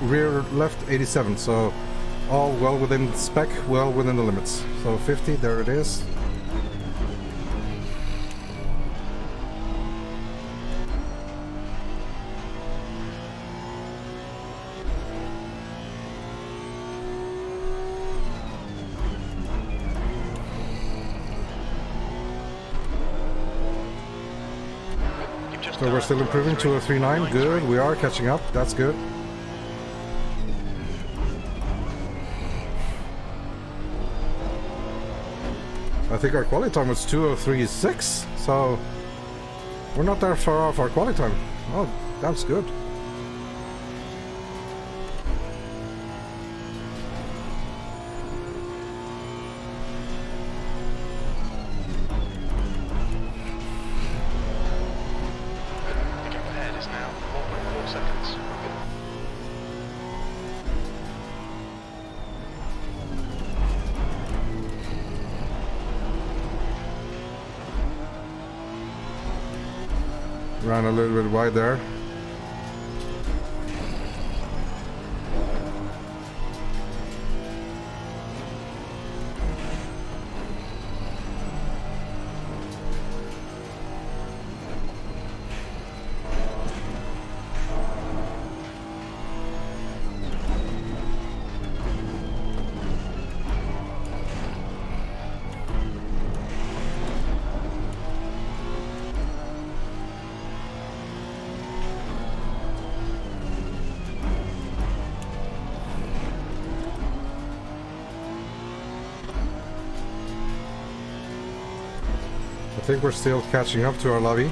rear left, 87. So all well within spec, well within the limits. So 50, there it is. So we're still improving, 2039, good, we are catching up, that's good. I think our quality time was 2036, so we're not that far off our quality time. Oh, that's good. Ran a little bit wide there. I think we're still catching up to our lobby.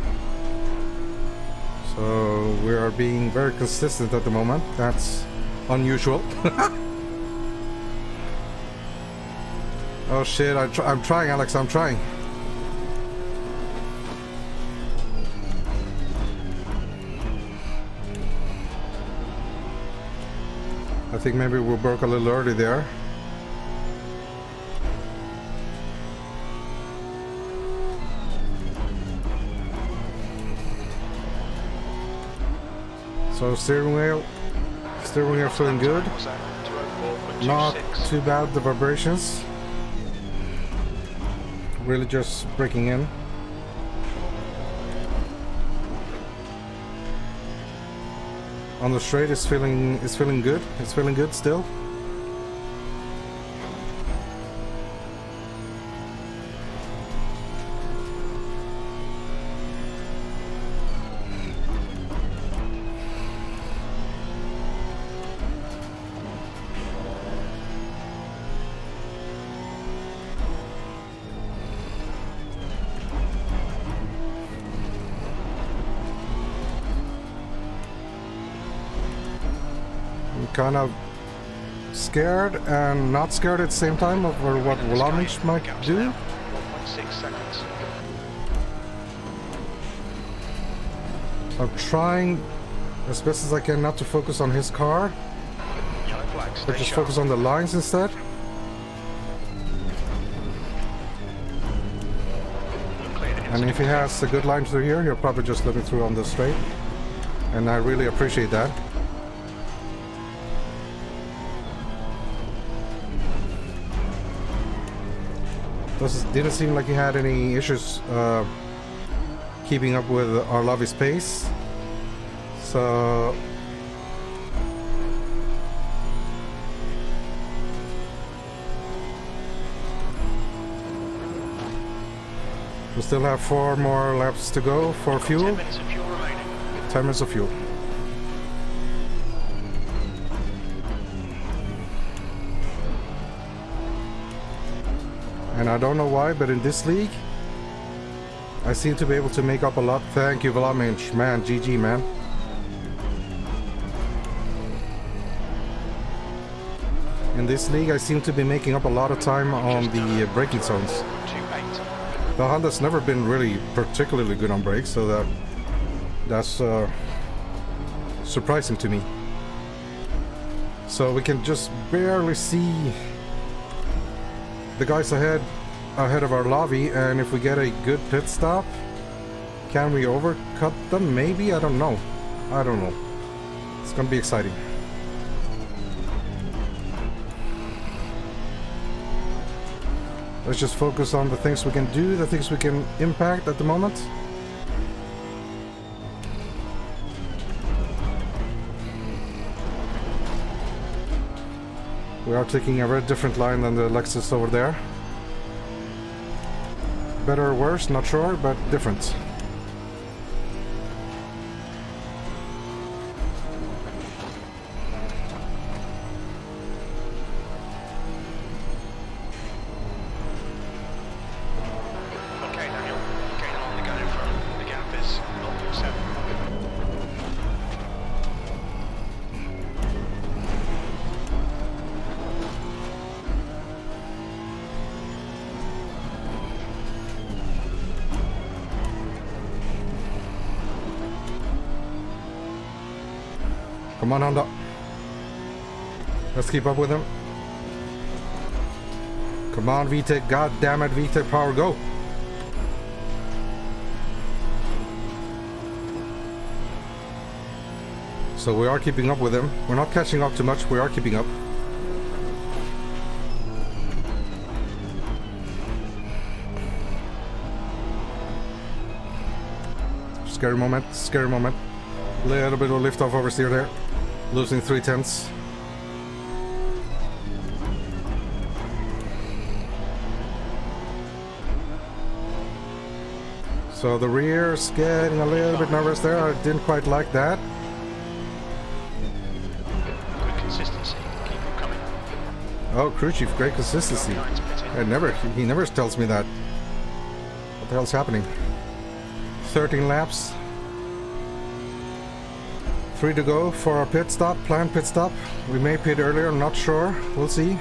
So we are being very consistent at the moment. That's unusual. Oh shit, I'm trying, Alex, I'm trying. I think maybe we broke a little early there. So steering wheel feeling good. Not too bad, the vibrations. Really just breaking in. On the straight it's feeling good. It's feeling good still. Kind of scared and not scared at the same time of what Vlaminch might do. 1.6 seconds. I'm trying as best as I can not to focus on his car, Yellow flag, but just focus on the lines instead. And if he has a good line through here, he'll probably just let me through on the straight. And I really appreciate that. Didn't seem like he had any issues keeping up with our lobby's pace. So we still have 4 more laps to go for fuel. 10 minutes of fuel remaining. 10 minutes of fuel. And I don't know why, but in this league, I seem to be able to make up a lot. Thank you, Vlaminch. Man, GG, man. In this league, I seem to be making up a lot of time on the braking zones. 2.8. The Honda's never been really particularly good on brakes, so that's surprising to me. So we can just barely see the guys ahead of our lobby, and if we get a good pit stop, can we overcut them? Maybe? I don't know. I don't know. It's gonna be exciting. Let's just focus on the things we can do, the things we can impact at the moment. We are taking a very different line than the Lexus over there. Better or worse, not sure, but different. Okay, Daniel. Gain along the gun in front. The gap is 0.7. Come on, Honda. Let's keep up with him. Come on, VTEC. God damn it, VTEC power, go. So we are keeping up with him. We're not catching up too much. We are keeping up. Scary moment. Scary moment. Little bit of lift off oversteer there. Losing 3/10. So the rear's getting a little bit nervous there. I didn't quite like that. Good consistency. Keep them coming. Oh, crew chief, great consistency. He never tells me that. What the hell's happening? 13 laps. 3 to go for our pit stop, planned pit stop. We may pit earlier, I'm not sure. We'll see.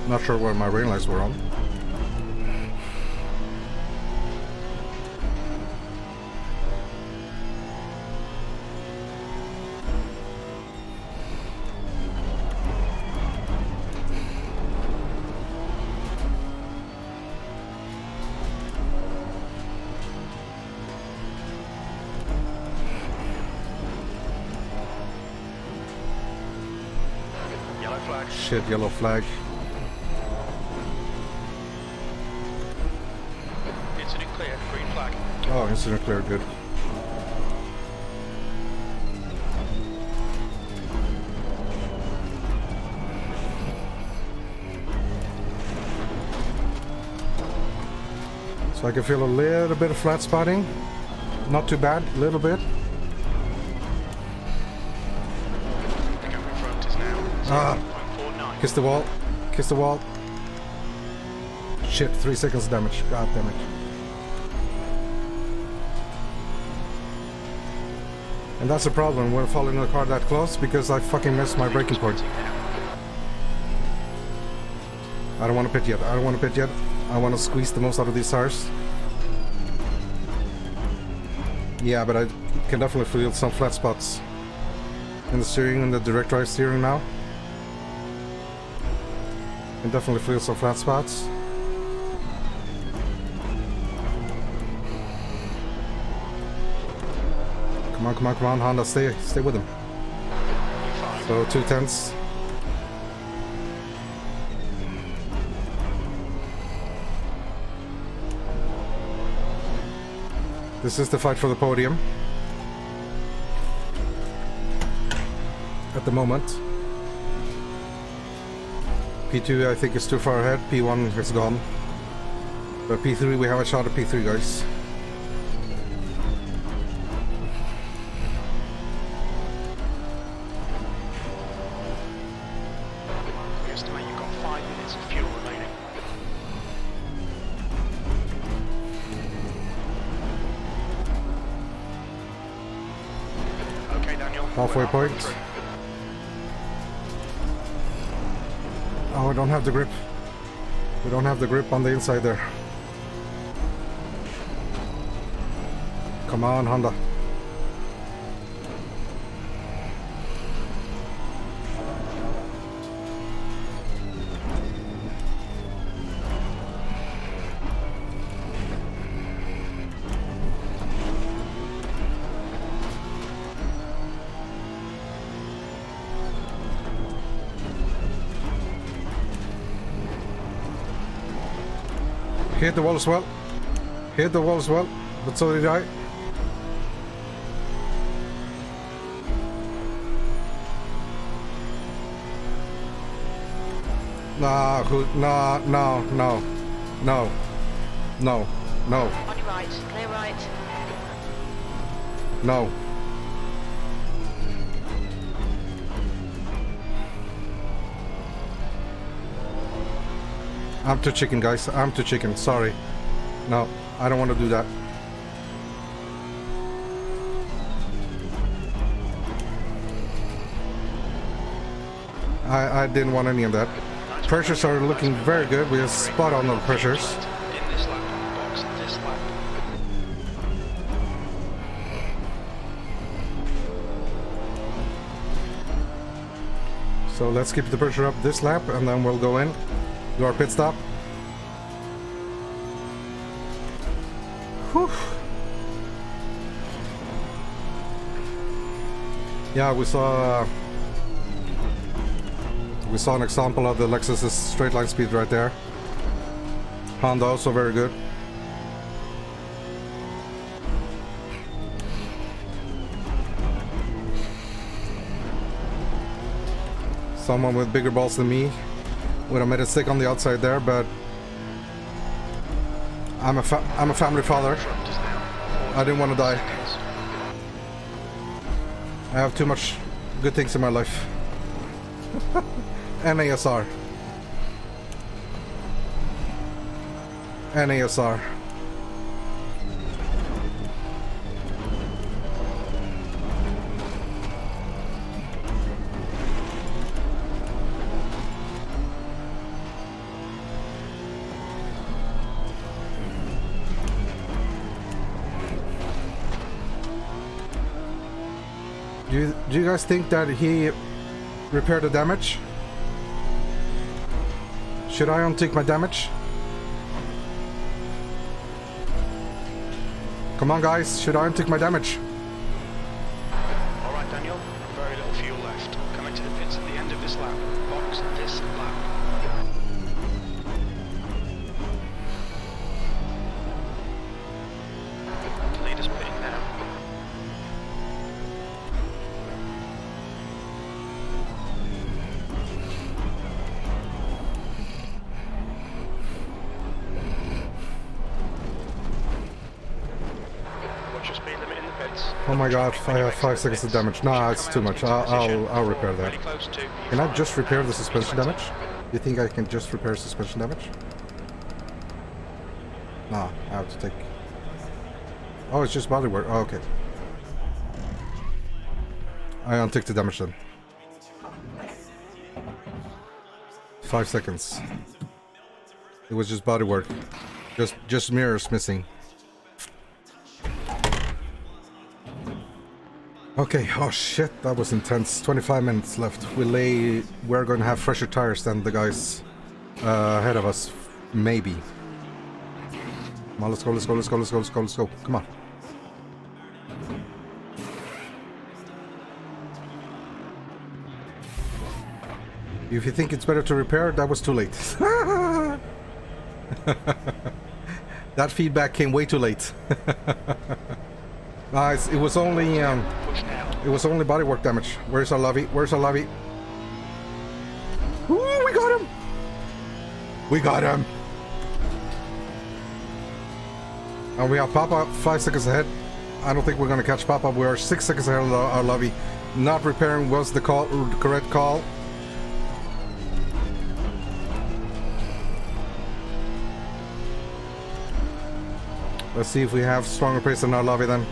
Not sure where my rain lights were on. Yellow flag. Shit, yellow flag. Incident clear. Green flag. Oh, incident clear, good. So I can feel a little bit of flat spotting. Not too bad, a little bit. The gap in front is now Ah, 0.49. kiss the wall. Kiss the wall. Shit, 3 seconds damage. God damn it. And that's the problem. We're following the car that close because I fucking missed my braking point. I don't want to pit yet. I don't want to pit yet. I want to squeeze the most out of these tires. Yeah, but I can definitely feel some flat spots in the steering and the direct drive steering now. Can definitely feel some flat spots. Come on, come on, come on, Honda, stay with him. So 2/10. This is the fight for the podium. At the moment. P2 I think is too far ahead, P1 is gone. But P3 we have a shot at P3, guys. We estimate you've got 5 minutes of fuel remaining. Halfway We're point. Oh, I don't have the grip. We don't have the grip on the inside there. Come on, Honda. Hit the wall as well. Hit the wall as well. But so did I. Nah, nah, no, no, no, no, no, On your right, clear right. no. I'm too chicken, guys. I'm too chicken. Sorry. No, I don't want to do that. I didn't want any of that. Pressures are looking very good. We are spot on the pressures. In this lap, box this lap. So let's keep the pressure up this lap and then we'll go in, do our pit stop. Whew. Yeah, we saw an example of the Lexus's straight line speed right there. Honda also very good. Someone with bigger balls than me would have made a stick on the outside there, but I'm a family father. I didn't want to die. I have too much good things in my life. NASR. NASR. Do you guys think that he repaired the damage? Should I untake my damage? Come on, guys. Should I untake my damage? Alright, Daniel. Very little fuel left. Coming to the pits at the end of this lap. Box this lap. Leader's pitting now. Oh my god, I have 5 seconds of damage. Nah, it's too much. I'll repair that. Can I just repair the suspension damage? You think I can just repair suspension damage? Nah, I have to take... Oh, it's just bodywork. Oh, okay. I untick the damage then. 5 seconds. It was just bodywork. Just mirrors missing. Okay, oh shit, that was intense. 25 minutes left. We're going to have fresher tires than the guys ahead of us. Maybe. Come on, let's go, let's go, let's go, let's go, let's go, let's go. Come on. If you think it's better to repair, that was too late. That feedback came way too late. It was only bodywork damage. Where's our lovey? Where's our lovey? Ooh, we got him! We got him! And we have Papa 5 seconds ahead. I don't think we're gonna catch Papa. We are 6 seconds ahead of our lovey. Not repairing was the correct call. Let's see if we have stronger pace than our lovey then.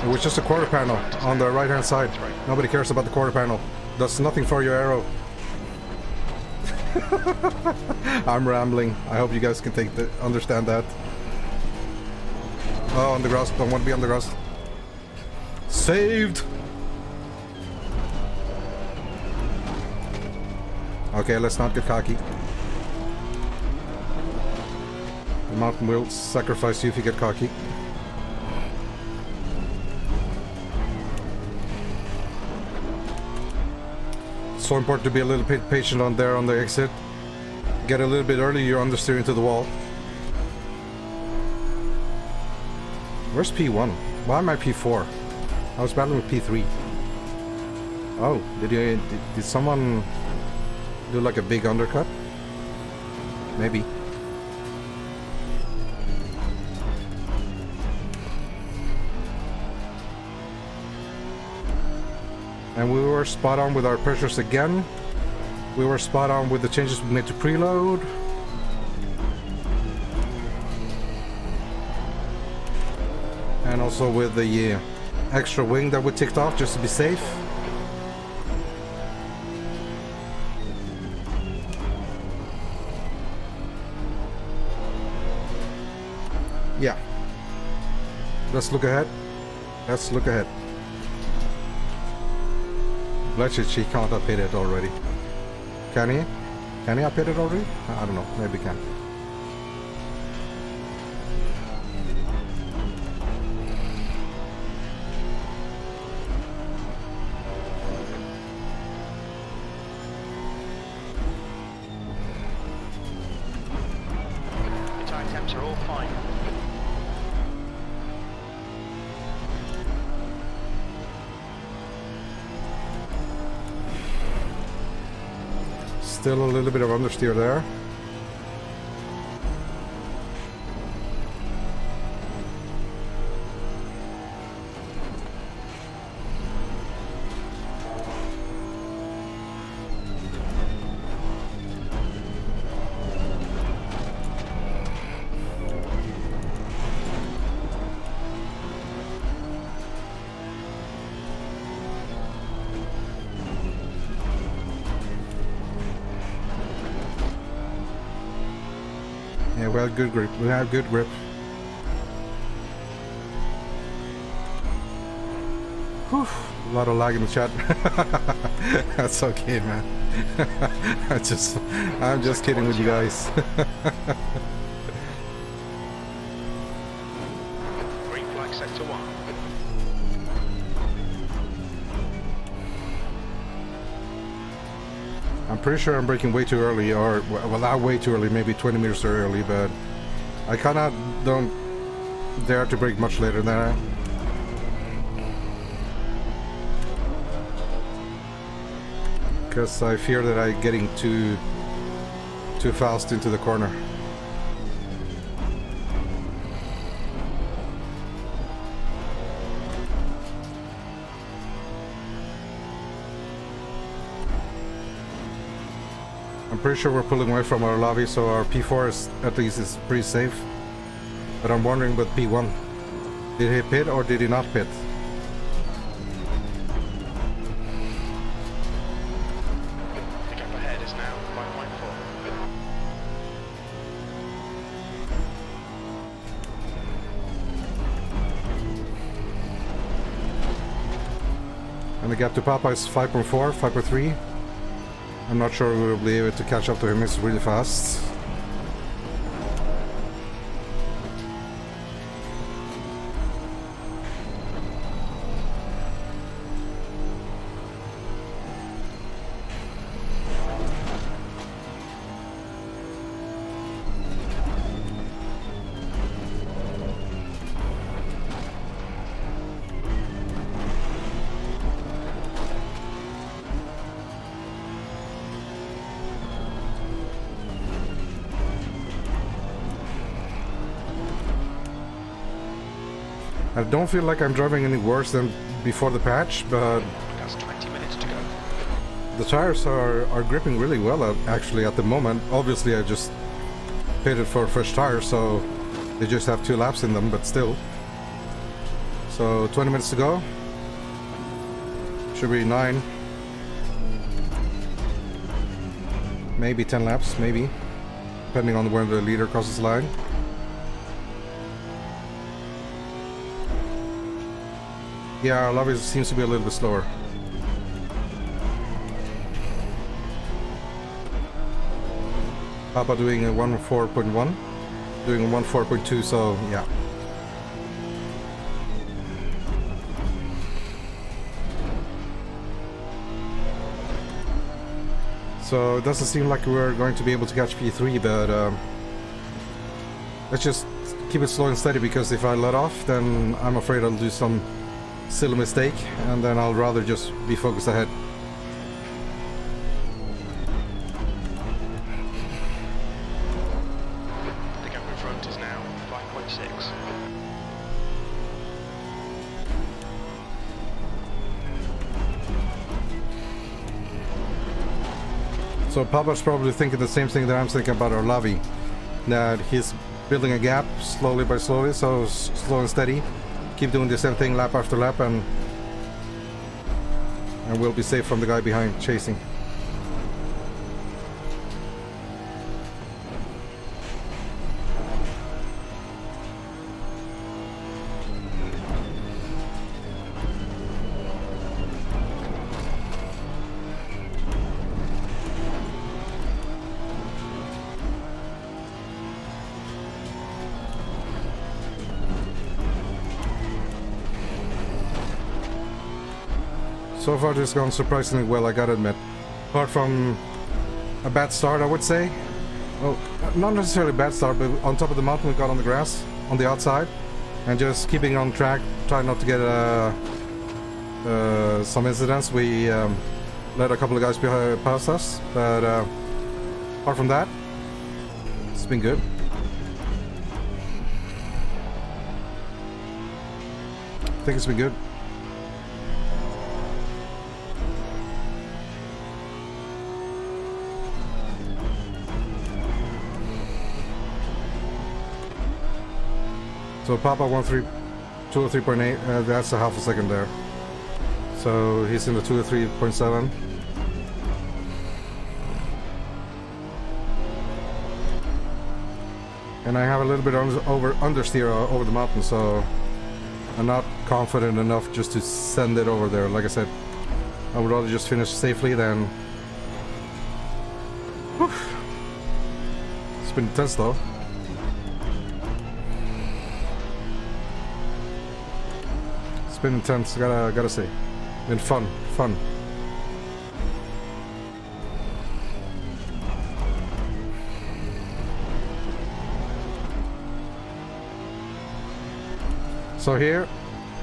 It was just a quarter panel on the right hand side. Nobody cares about the quarter panel. Does nothing for your aero. I'm rambling. I hope you guys can understand that. Oh, on the grass. Don't want to be on the grass. Saved! Okay, let's not get cocky. The mountain will sacrifice you if you get cocky. It's so important to be a little bit patient on there on the exit. Get a little bit early, you're understeering to the wall. Where's P1? Why am I P4? I was battling with P3. Oh, did someone do like a big undercut? Maybe. And we were spot on with our pressures again. We were spot on with the changes we made to preload. And also with the extra wing that we ticked off just to be safe. Yeah. Let's look ahead. Let's look ahead. Bloodshed, she can't up hit it already. Can he? Can he up hit it already? I don't know. Maybe he can. The tire temps are all fine. Still a little bit of understeer there. Yeah, we have good grip. We have good grip. Whew, a lot of lag in the chat. That's okay, man. I'm just kidding with you guys. Green flag sector 1. I'm pretty sure I'm braking way too early, or well, not way too early, maybe 20 meters too early, but I kinda don't dare to brake much later than that. Because I fear that I'm getting too fast into the corner. I'm pretty sure we're pulling away from our lobby, so our P4 is at least is pretty safe. But I'm wondering with P1, did he pit or did he not pit? The gap ahead is now 5.4. And the gap to Papa is 5.4, 5.3. I'm not sure we'll be able to catch up to him, it's really fast. I don't feel like I'm driving any worse than before the patch, but That's 20 minutes to go. the tires are gripping really well actually at the moment. Obviously I just pitted for fresh tires, so they just have 2 laps in them, but still. So 20 minutes to go. Should be 9. Maybe 10 laps, maybe. Depending on when the leader crosses the line. Yeah, our lobby seems to be a little bit slower. Papa doing a 1.4.1, doing a 1.4.2, so yeah. So it doesn't seem like we're going to be able to catch P3, but let's just keep it slow and steady, because if I let off, then I'm afraid I'll do some silly mistake, and then I'll rather just be focused ahead. The gap in front is now 5.6. So Papa's probably thinking the same thing that I'm thinking about our Lavi, that he's building a gap slowly by slowly, so slow and steady. Keep doing the same thing lap after lap, and we'll be safe from the guy behind chasing. So far this has gone surprisingly well, I gotta admit. Apart from a bad start, I would say. Well, not necessarily a bad start, but on top of the mountain we got on the grass, on the outside. And just keeping on track, trying not to get some incidents. We let a couple of guys past us, but apart from that, it's been good. I think it's been good. So Papa 203.8, that's a half a second there. So he's in the 203.7. And I have a little bit understeer over the mountain, so I'm not confident enough just to send it over there. Like I said, I would rather just finish safely than... Whew. It's been intense though. It's been intense, gotta say. Been fun. So here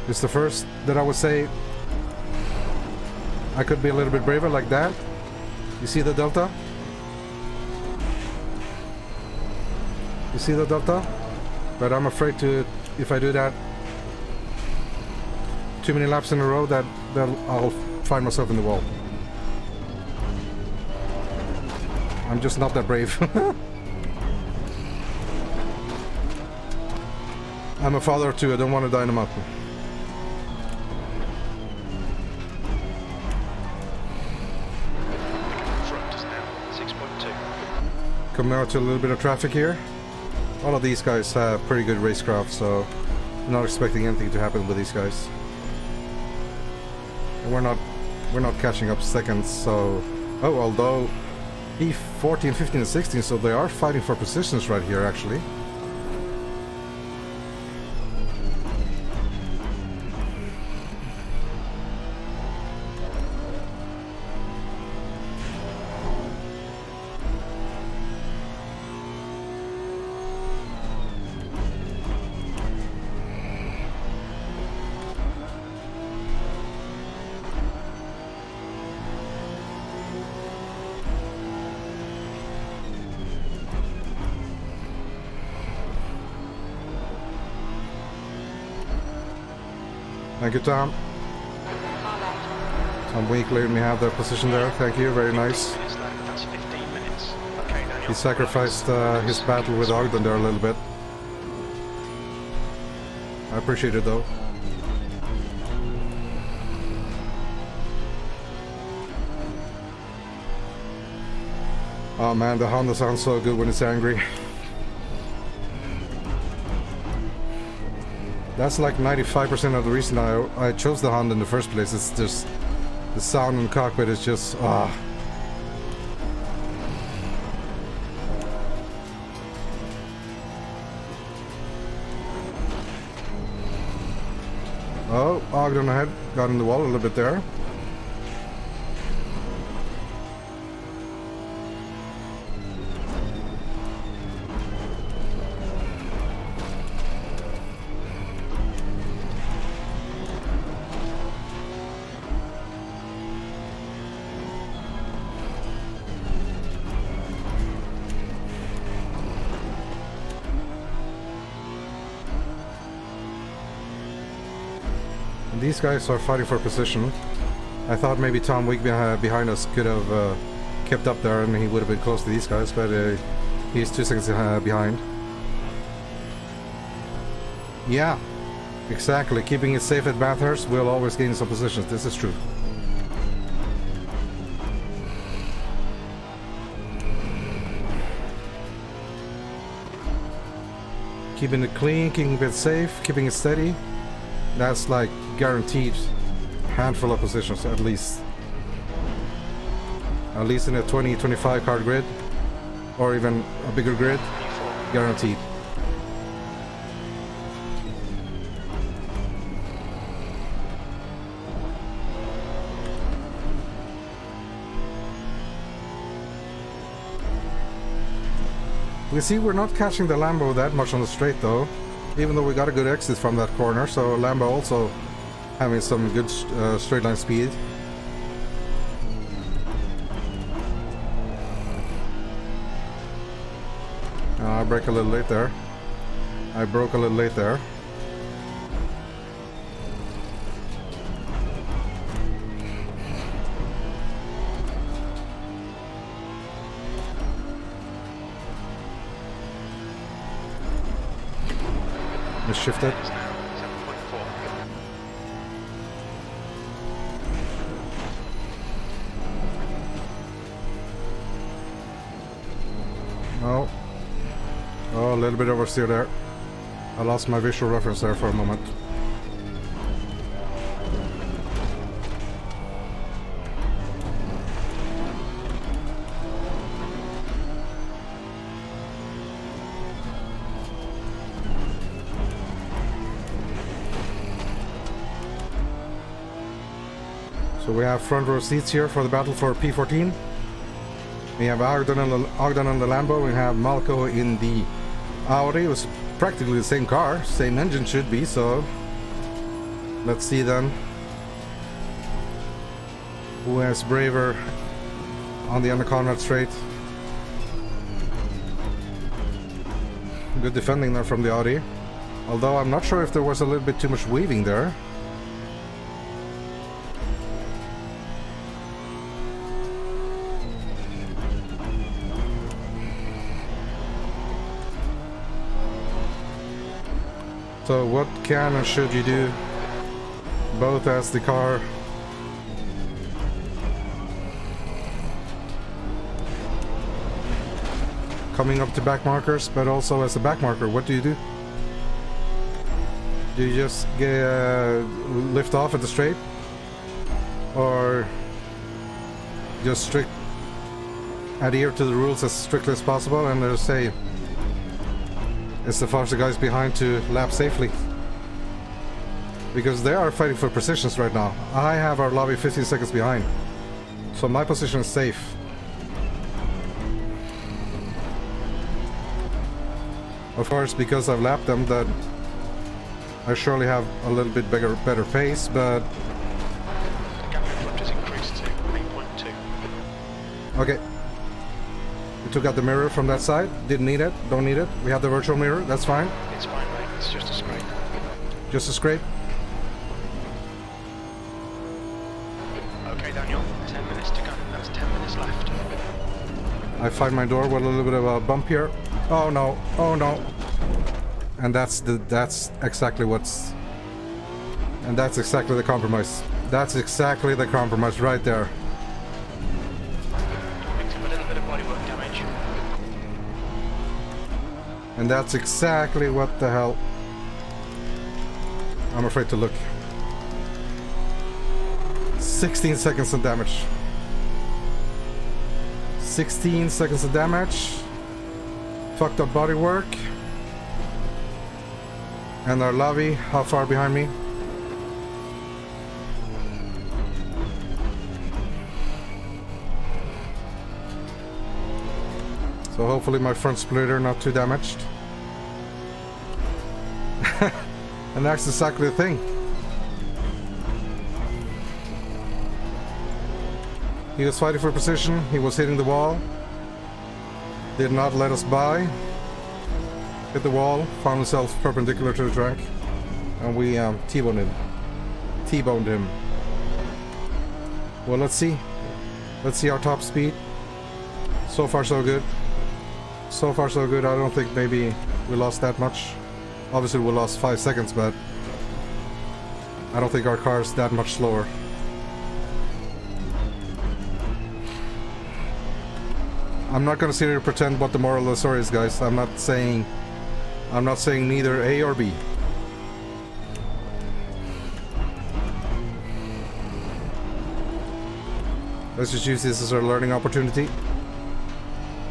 is the first that I would say I could be a little bit braver, like that. You see the delta? You see the delta? But I'm afraid to, if I do that too many laps in a row, that I'll find myself in the wall. I'm just not that brave. I'm a father of two, I don't want to die in a mountain. Front is now 6.2. Coming out to a little bit of traffic here. All of these guys have pretty good racecraft, so I'm not expecting anything to happen with these guys. And we're not catching up seconds, so... Oh, although P14, 15 and 16, so they are fighting for positions right here actually. Thank you, Tom. Tom Week letting me have the position there. Thank you, very nice. That's 15 minutes. Okay, now He sacrificed his battle with Ogden there a little bit. I appreciate it though. Oh man, the Honda sounds so good when it's angry. That's like 95% of the reason I chose the Honda in the first place. It's just the sound in the cockpit is just Oh, Ogden ahead, got in the wall a little bit there. These guys are fighting for position. I thought maybe Tom Week behind us could have kept up there and he would have been close to these guys, but he's 2 seconds behind. Yeah, exactly. Keeping it safe at Bathurst will always gain some positions. This is true. Keeping it clean, keeping it safe, keeping it steady. That's like guaranteed handful of positions at least. At least in a 20-25 car grid or even a bigger grid, guaranteed. We see we're not catching the Lambo that much on the straight though. Even though we got a good exit from that corner, so Lambo also having some good straight line speed. I broke a little late there. Shifted. Oh, a little bit oversteer there. I lost my visual reference there for a moment. So we have front row seats here for the battle for P14. We have Ogden on the Lambo. We have Malco in the Audi. It was practically the same car, same engine should be. So let's see then who has braver on the InterContinental straight. Good defending there from the Audi. Although I'm not sure if there was a little bit too much weaving there. So what can and should you do, both as the car coming up to back markers, but also as a back marker? What do you do? Do you just lift off at the straight, or just adhere to the rules as strictly as possible and say it's the faster guys behind to lap safely? Because they are fighting for positions right now. I have our lobby 15 seconds behind, so my position is safe. Of course, because I've lapped them, that I surely have a little bit better pace, but The gap in front has increased to 8.2. okay. We took out the mirror from that side. Didn't need it. Don't need it. We have the virtual mirror. That's fine. It's fine, mate. It's just a scrape. Just a scrape. Okay, Daniel. 10 minutes to go. That's 10 minutes left. I find my door with a little bit of a bump here. Oh no. Oh no. And that's exactly what's... And that's exactly the compromise. That's exactly the compromise right there. Victim, a little bit of bodywork damage. edge. And that's exactly what the hell I'm afraid to look. 16 seconds of damage. 16 seconds of damage. Fucked up bodywork. And our Lavi, how far behind me? So hopefully my front splitter not too damaged. And that's exactly the thing. He was fighting for position, he was hitting the wall. Did not let us by. Hit the wall, found himself perpendicular to the track. And we T-boned him. T-boned him. Well, let's see. Let's see our top speed. So far so good. So far so good. I don't think maybe we lost that much. Obviously we lost 5 seconds, but I don't think our car is that much slower. I'm not gonna sit here and pretend what the moral of the story is, guys. I'm not saying neither A or B. Let's just use this as our learning opportunity.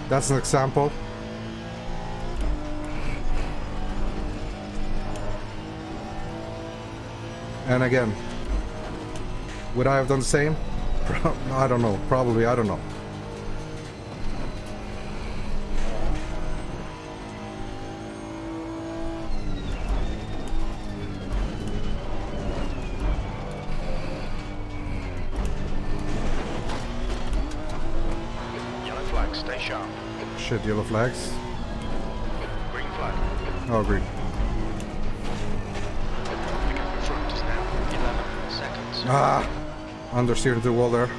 That's an example. And again, would I have done the same? I don't know. Probably, I don't know. Yellow flag, stay sharp. Shit, yellow flags. Green flag. Oh, green. Pickup in front is now 11 seconds. Ah! Understeered the wall there.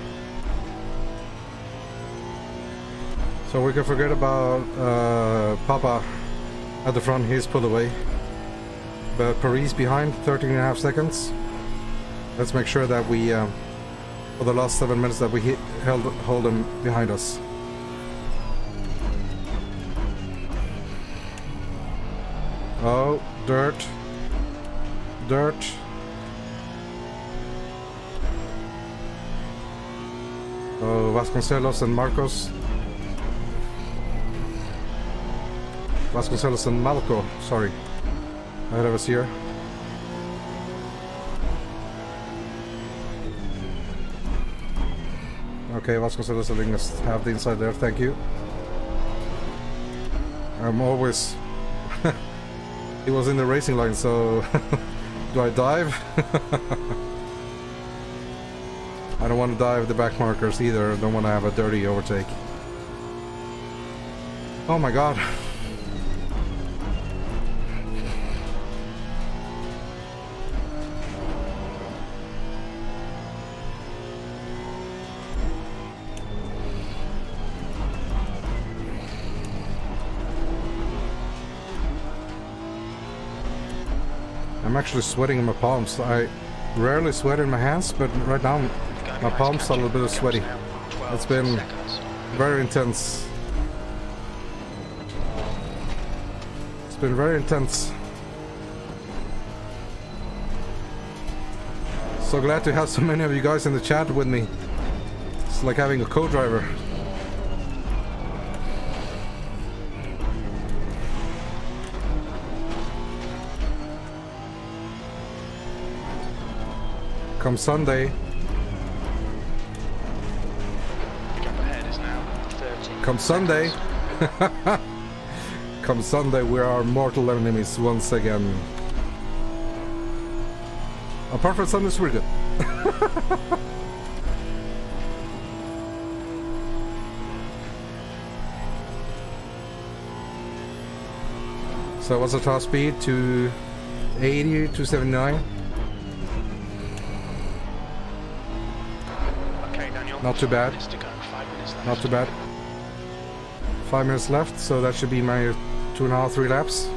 So we can forget about Papa at the front, he's pulled away. But Paris behind, 13.5 seconds. Let's make sure that we, for the last 7 minutes, that we hold him behind us. Oh, dirt. Dirt. Oh, Vasconcelos and Marcos. Vasconcelos and Malco, sorry. Ahead of us here. Okay, Vasconcelos letting us have the inside there, thank you. I'm always... He was in the racing line, so... Do I dive? I don't want to dive the back markers either. I don't want to have a dirty overtake. Oh my god. I'm actually sweating in my palms. I rarely sweat in my hands, but right now my palms are a little bit sweaty. It's been very intense. It's been very intense. So glad to have so many of you guys in the chat with me. It's like having a co-driver. Come Sunday. Gap ahead is now 13 Come Sunday. Come Sunday, we are mortal enemies once again. Apart from Sundays, we're good. So what's the top speed? 280, 279. Not too bad. Not too bad. 5 minutes left, so that should be my 2.5, 3 laps.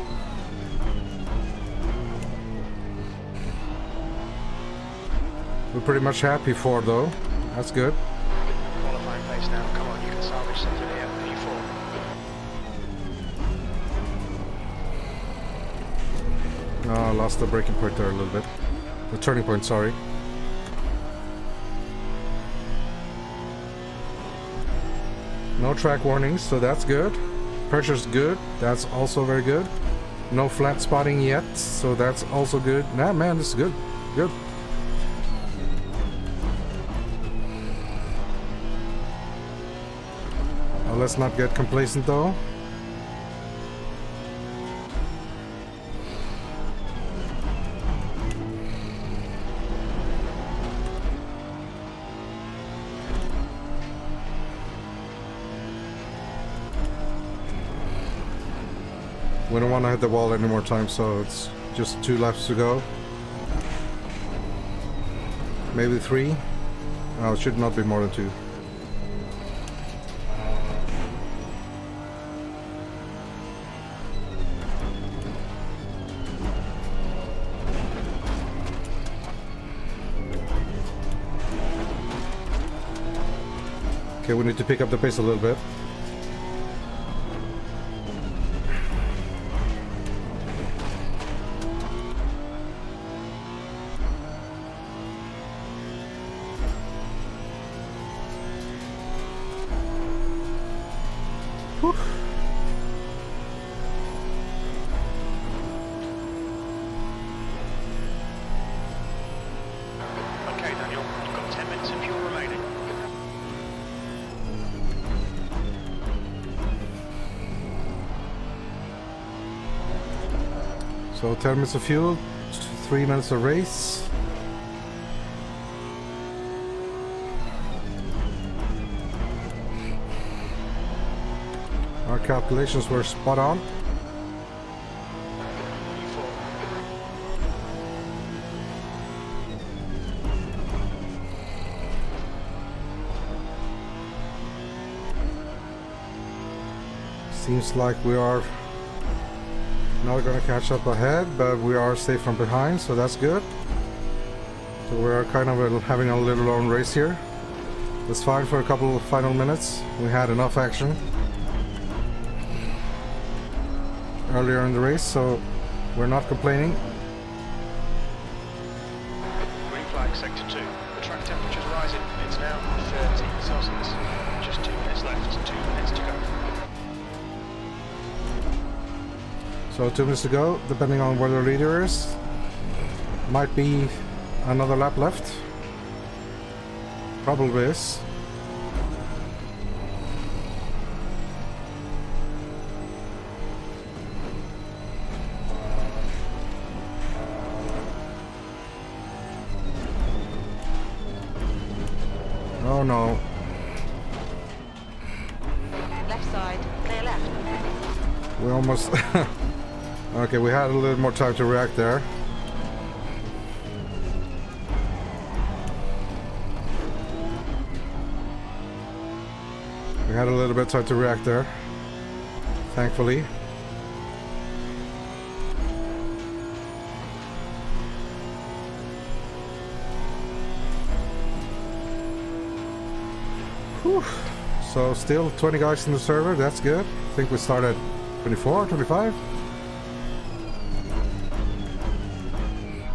We're pretty much happy for though. That's good. Qualifying pace now. Come on, you can salvage something here. P4. I lost the braking point there a little bit. The turning point, sorry. No track warnings, so that's good. Pressure's good, that's also very good. No flat spotting yet, so that's also good. Nah, man, this is good. Good. Let's not get complacent though. We don't want to hit the wall any more time, so it's just 2 laps to go. Maybe 3. Oh, it should not be more than 2. Okay, we need to pick up the pace a little bit. Whew. Okay, Daniel, you've got 10 minutes of fuel remaining. So 10 minutes of fuel, 3 minutes of race. Our calculations were spot on. Seems like we are not going to catch up ahead, but we are safe from behind, so that's good. So we're kind of having a little long race here. That's fine for a couple of final minutes. We had enough action earlier in the race, so we're not complaining. Green flag, sector 2. The track temperature's rising. It's now 30 Celsius. Just 2 minutes left. 2 minutes to go. So 2 minutes to go, depending on where the leader is. Might be another lap left. Probably is. Oh no. Left side, clear left. We almost... Okay, we had a little more time to react there. We had a little bit of time to react there, thankfully. Whew. So still 20 guys in the server, that's good. I think we started 24, 25.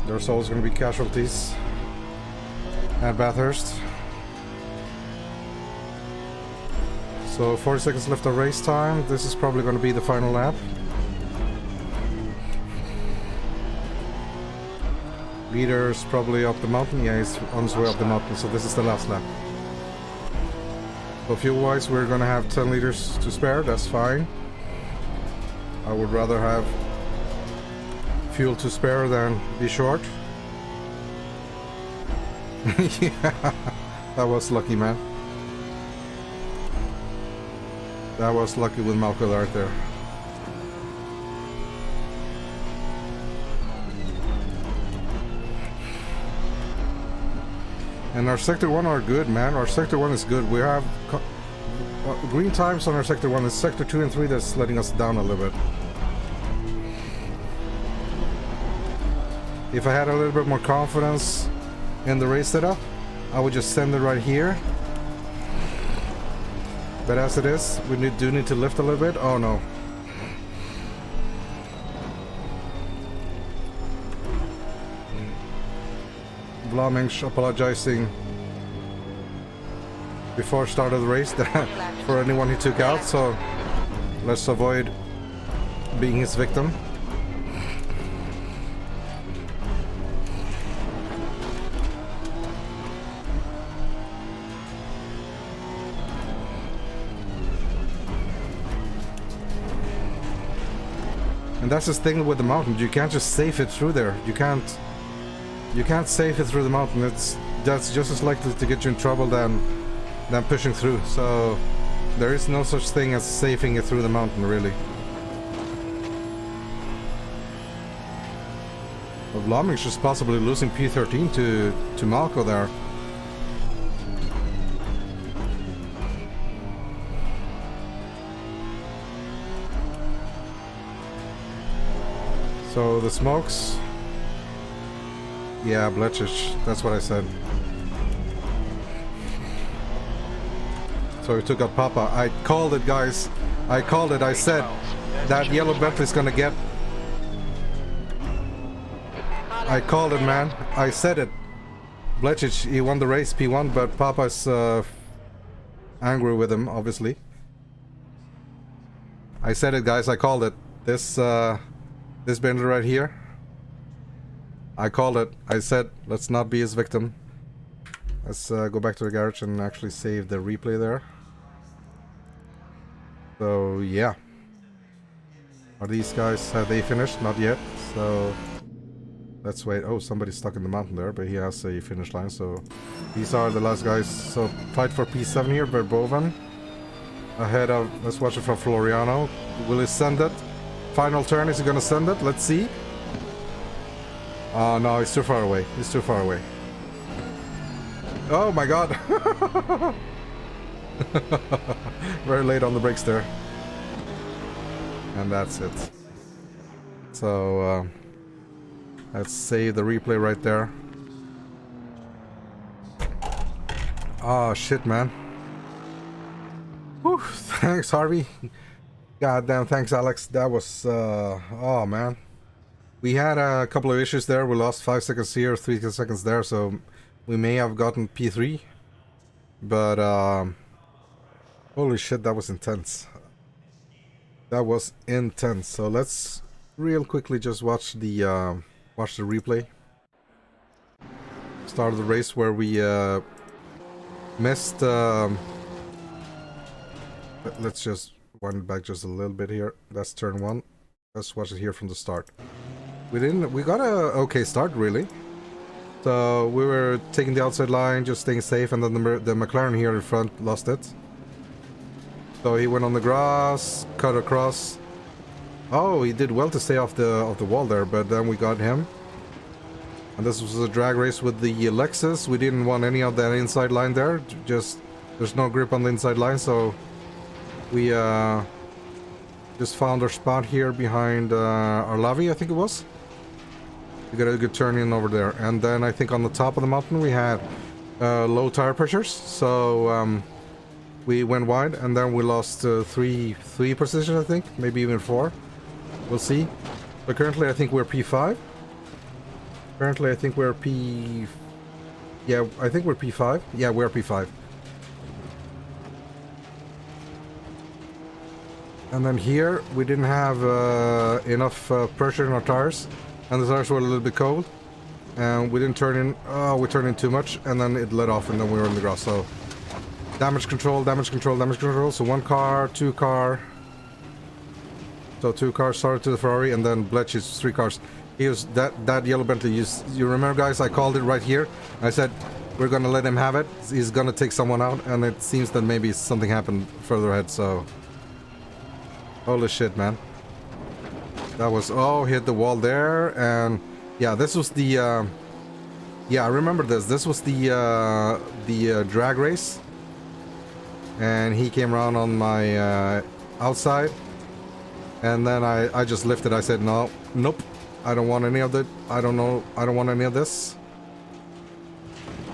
There's always going to be casualties at Bathurst. So 40 seconds left of race time. This is probably going to be the final lap. Leader's probably up the mountain. Yeah, he's on his way up the mountain, so this is the last lap. So fuel-wise, we're going to have 10 liters to spare. That's fine. I would rather have fuel to spare than be short. Yeah, that was lucky, man. That was lucky with Malco right there. And our sector 1 are good, man. Our sector 1 is good. We have green times on our sector 1. It's sector 2 and 3 that's letting us down a little bit. If I had a little bit more confidence in the race setup, I would just send it right here. But as it is, we do need to lift a little bit. Oh no. Vlaminch apologizing before start of the race for anyone he took out, so let's avoid being his victim. And that's the thing with the mountain, you can't just safe it through there. You can't safe it through the mountain. That's just as likely to get you in trouble than pushing through. So there is no such thing as safing it through the mountain, really. Well, Vlaminch is possibly losing P13 to Malco there. So the smokes, yeah, Bletchich, that's what I said. So he took out Papa. I called it, guys. I called it. I said that yellow Bentley's gonna get. I called it, man. I said it. Bletchich, he won the race, P1, but Papa's angry with him, obviously. I said it, guys. I called it. This Bentley right here, I called it. I said, let's not be his victim. Let's go back to the garage and actually save the replay there. So, yeah. Are these guys, have they finished? Not yet. So, let's wait. Oh, somebody's stuck in the mountain there, but he has a finish line. So, these are the last guys. So, fight for P7 here, Verboven. Ahead of, let's watch it from Floriano. Will he send it? Final turn, is he gonna send it? Let's see. Oh no, he's too far away. He's too far away. Oh my god. Very late on the brakes there. And that's it. So, let's save the replay right there. Oh shit, man. Whew, thanks, Harvey. God damn, thanks, Alex. That was, oh man. We had a couple of issues there. We lost 5 seconds here, 3 seconds there, so we may have gotten P3. But, holy shit, that was intense. That was intense. So let's real quickly just watch the replay. Start of the race where we, missed, let's just wind it back just a little bit here. That's turn 1. Let's watch it here from the start. We got a okay start, really. So we were taking the outside line, just staying safe, and then the McLaren here in front lost it. So he went on the grass, cut across. Oh, he did well to stay off the wall there, but then we got him. And this was a drag race with the Lexus. We didn't want any of that inside line there. Just there's no grip on the inside line, so we just found our spot here behind our Lavi, I think it was. We got a good turn in over there, and then I think on the top of the mountain we had low tire pressures, so we went wide, and then we lost three positions, I think, maybe even 4. We'll see. But currently I think we're P5. Currently I think we're P... Yeah, I think we're P5. Yeah, we're P5. And then here we didn't have enough pressure in our tires, and the tires were a little bit cold, and we didn't turn in. Oh, we turned in too much, and then it let off, and then we were in the grass. So damage control, damage control, damage control. So 1 car, 2 car. So 2 cars started to the Ferrari, and then Bletch's 3 cars. He was that yellow Bentley. You remember, guys? I called it right here. I said we're gonna let him have it. He's gonna take someone out, and it seems that maybe something happened further ahead. So. Holy shit, man. That was... Oh, hit the wall there, and... Yeah, this was the... Yeah, I remember this. This was the drag race. And he came around on my outside. And then I just lifted. I said, no, nope. I don't want any of that. I don't want any of this.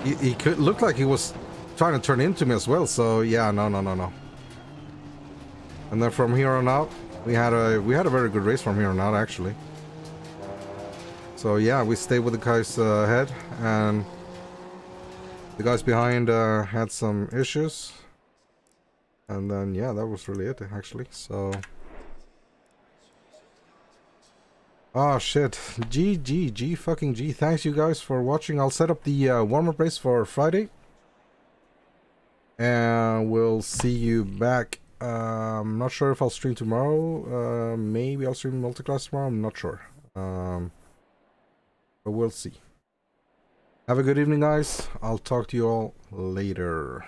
He could look like he was trying to turn into me as well. So, yeah, no. And then from here on out, we had a very good race from here on out, actually. So yeah, we stayed with the guys ahead, and The guys behind had some issues. And then, yeah, that was really it, actually. So... Oh, shit. G fucking G. Thanks, you guys, for watching. I'll set up the warm-up race for Friday. And we'll see you back. I'm not sure if I'll stream tomorrow. Maybe I'll stream multiclass tomorrow. I'm not sure. But we'll see. Have a good evening, guys. I'll talk to you all later.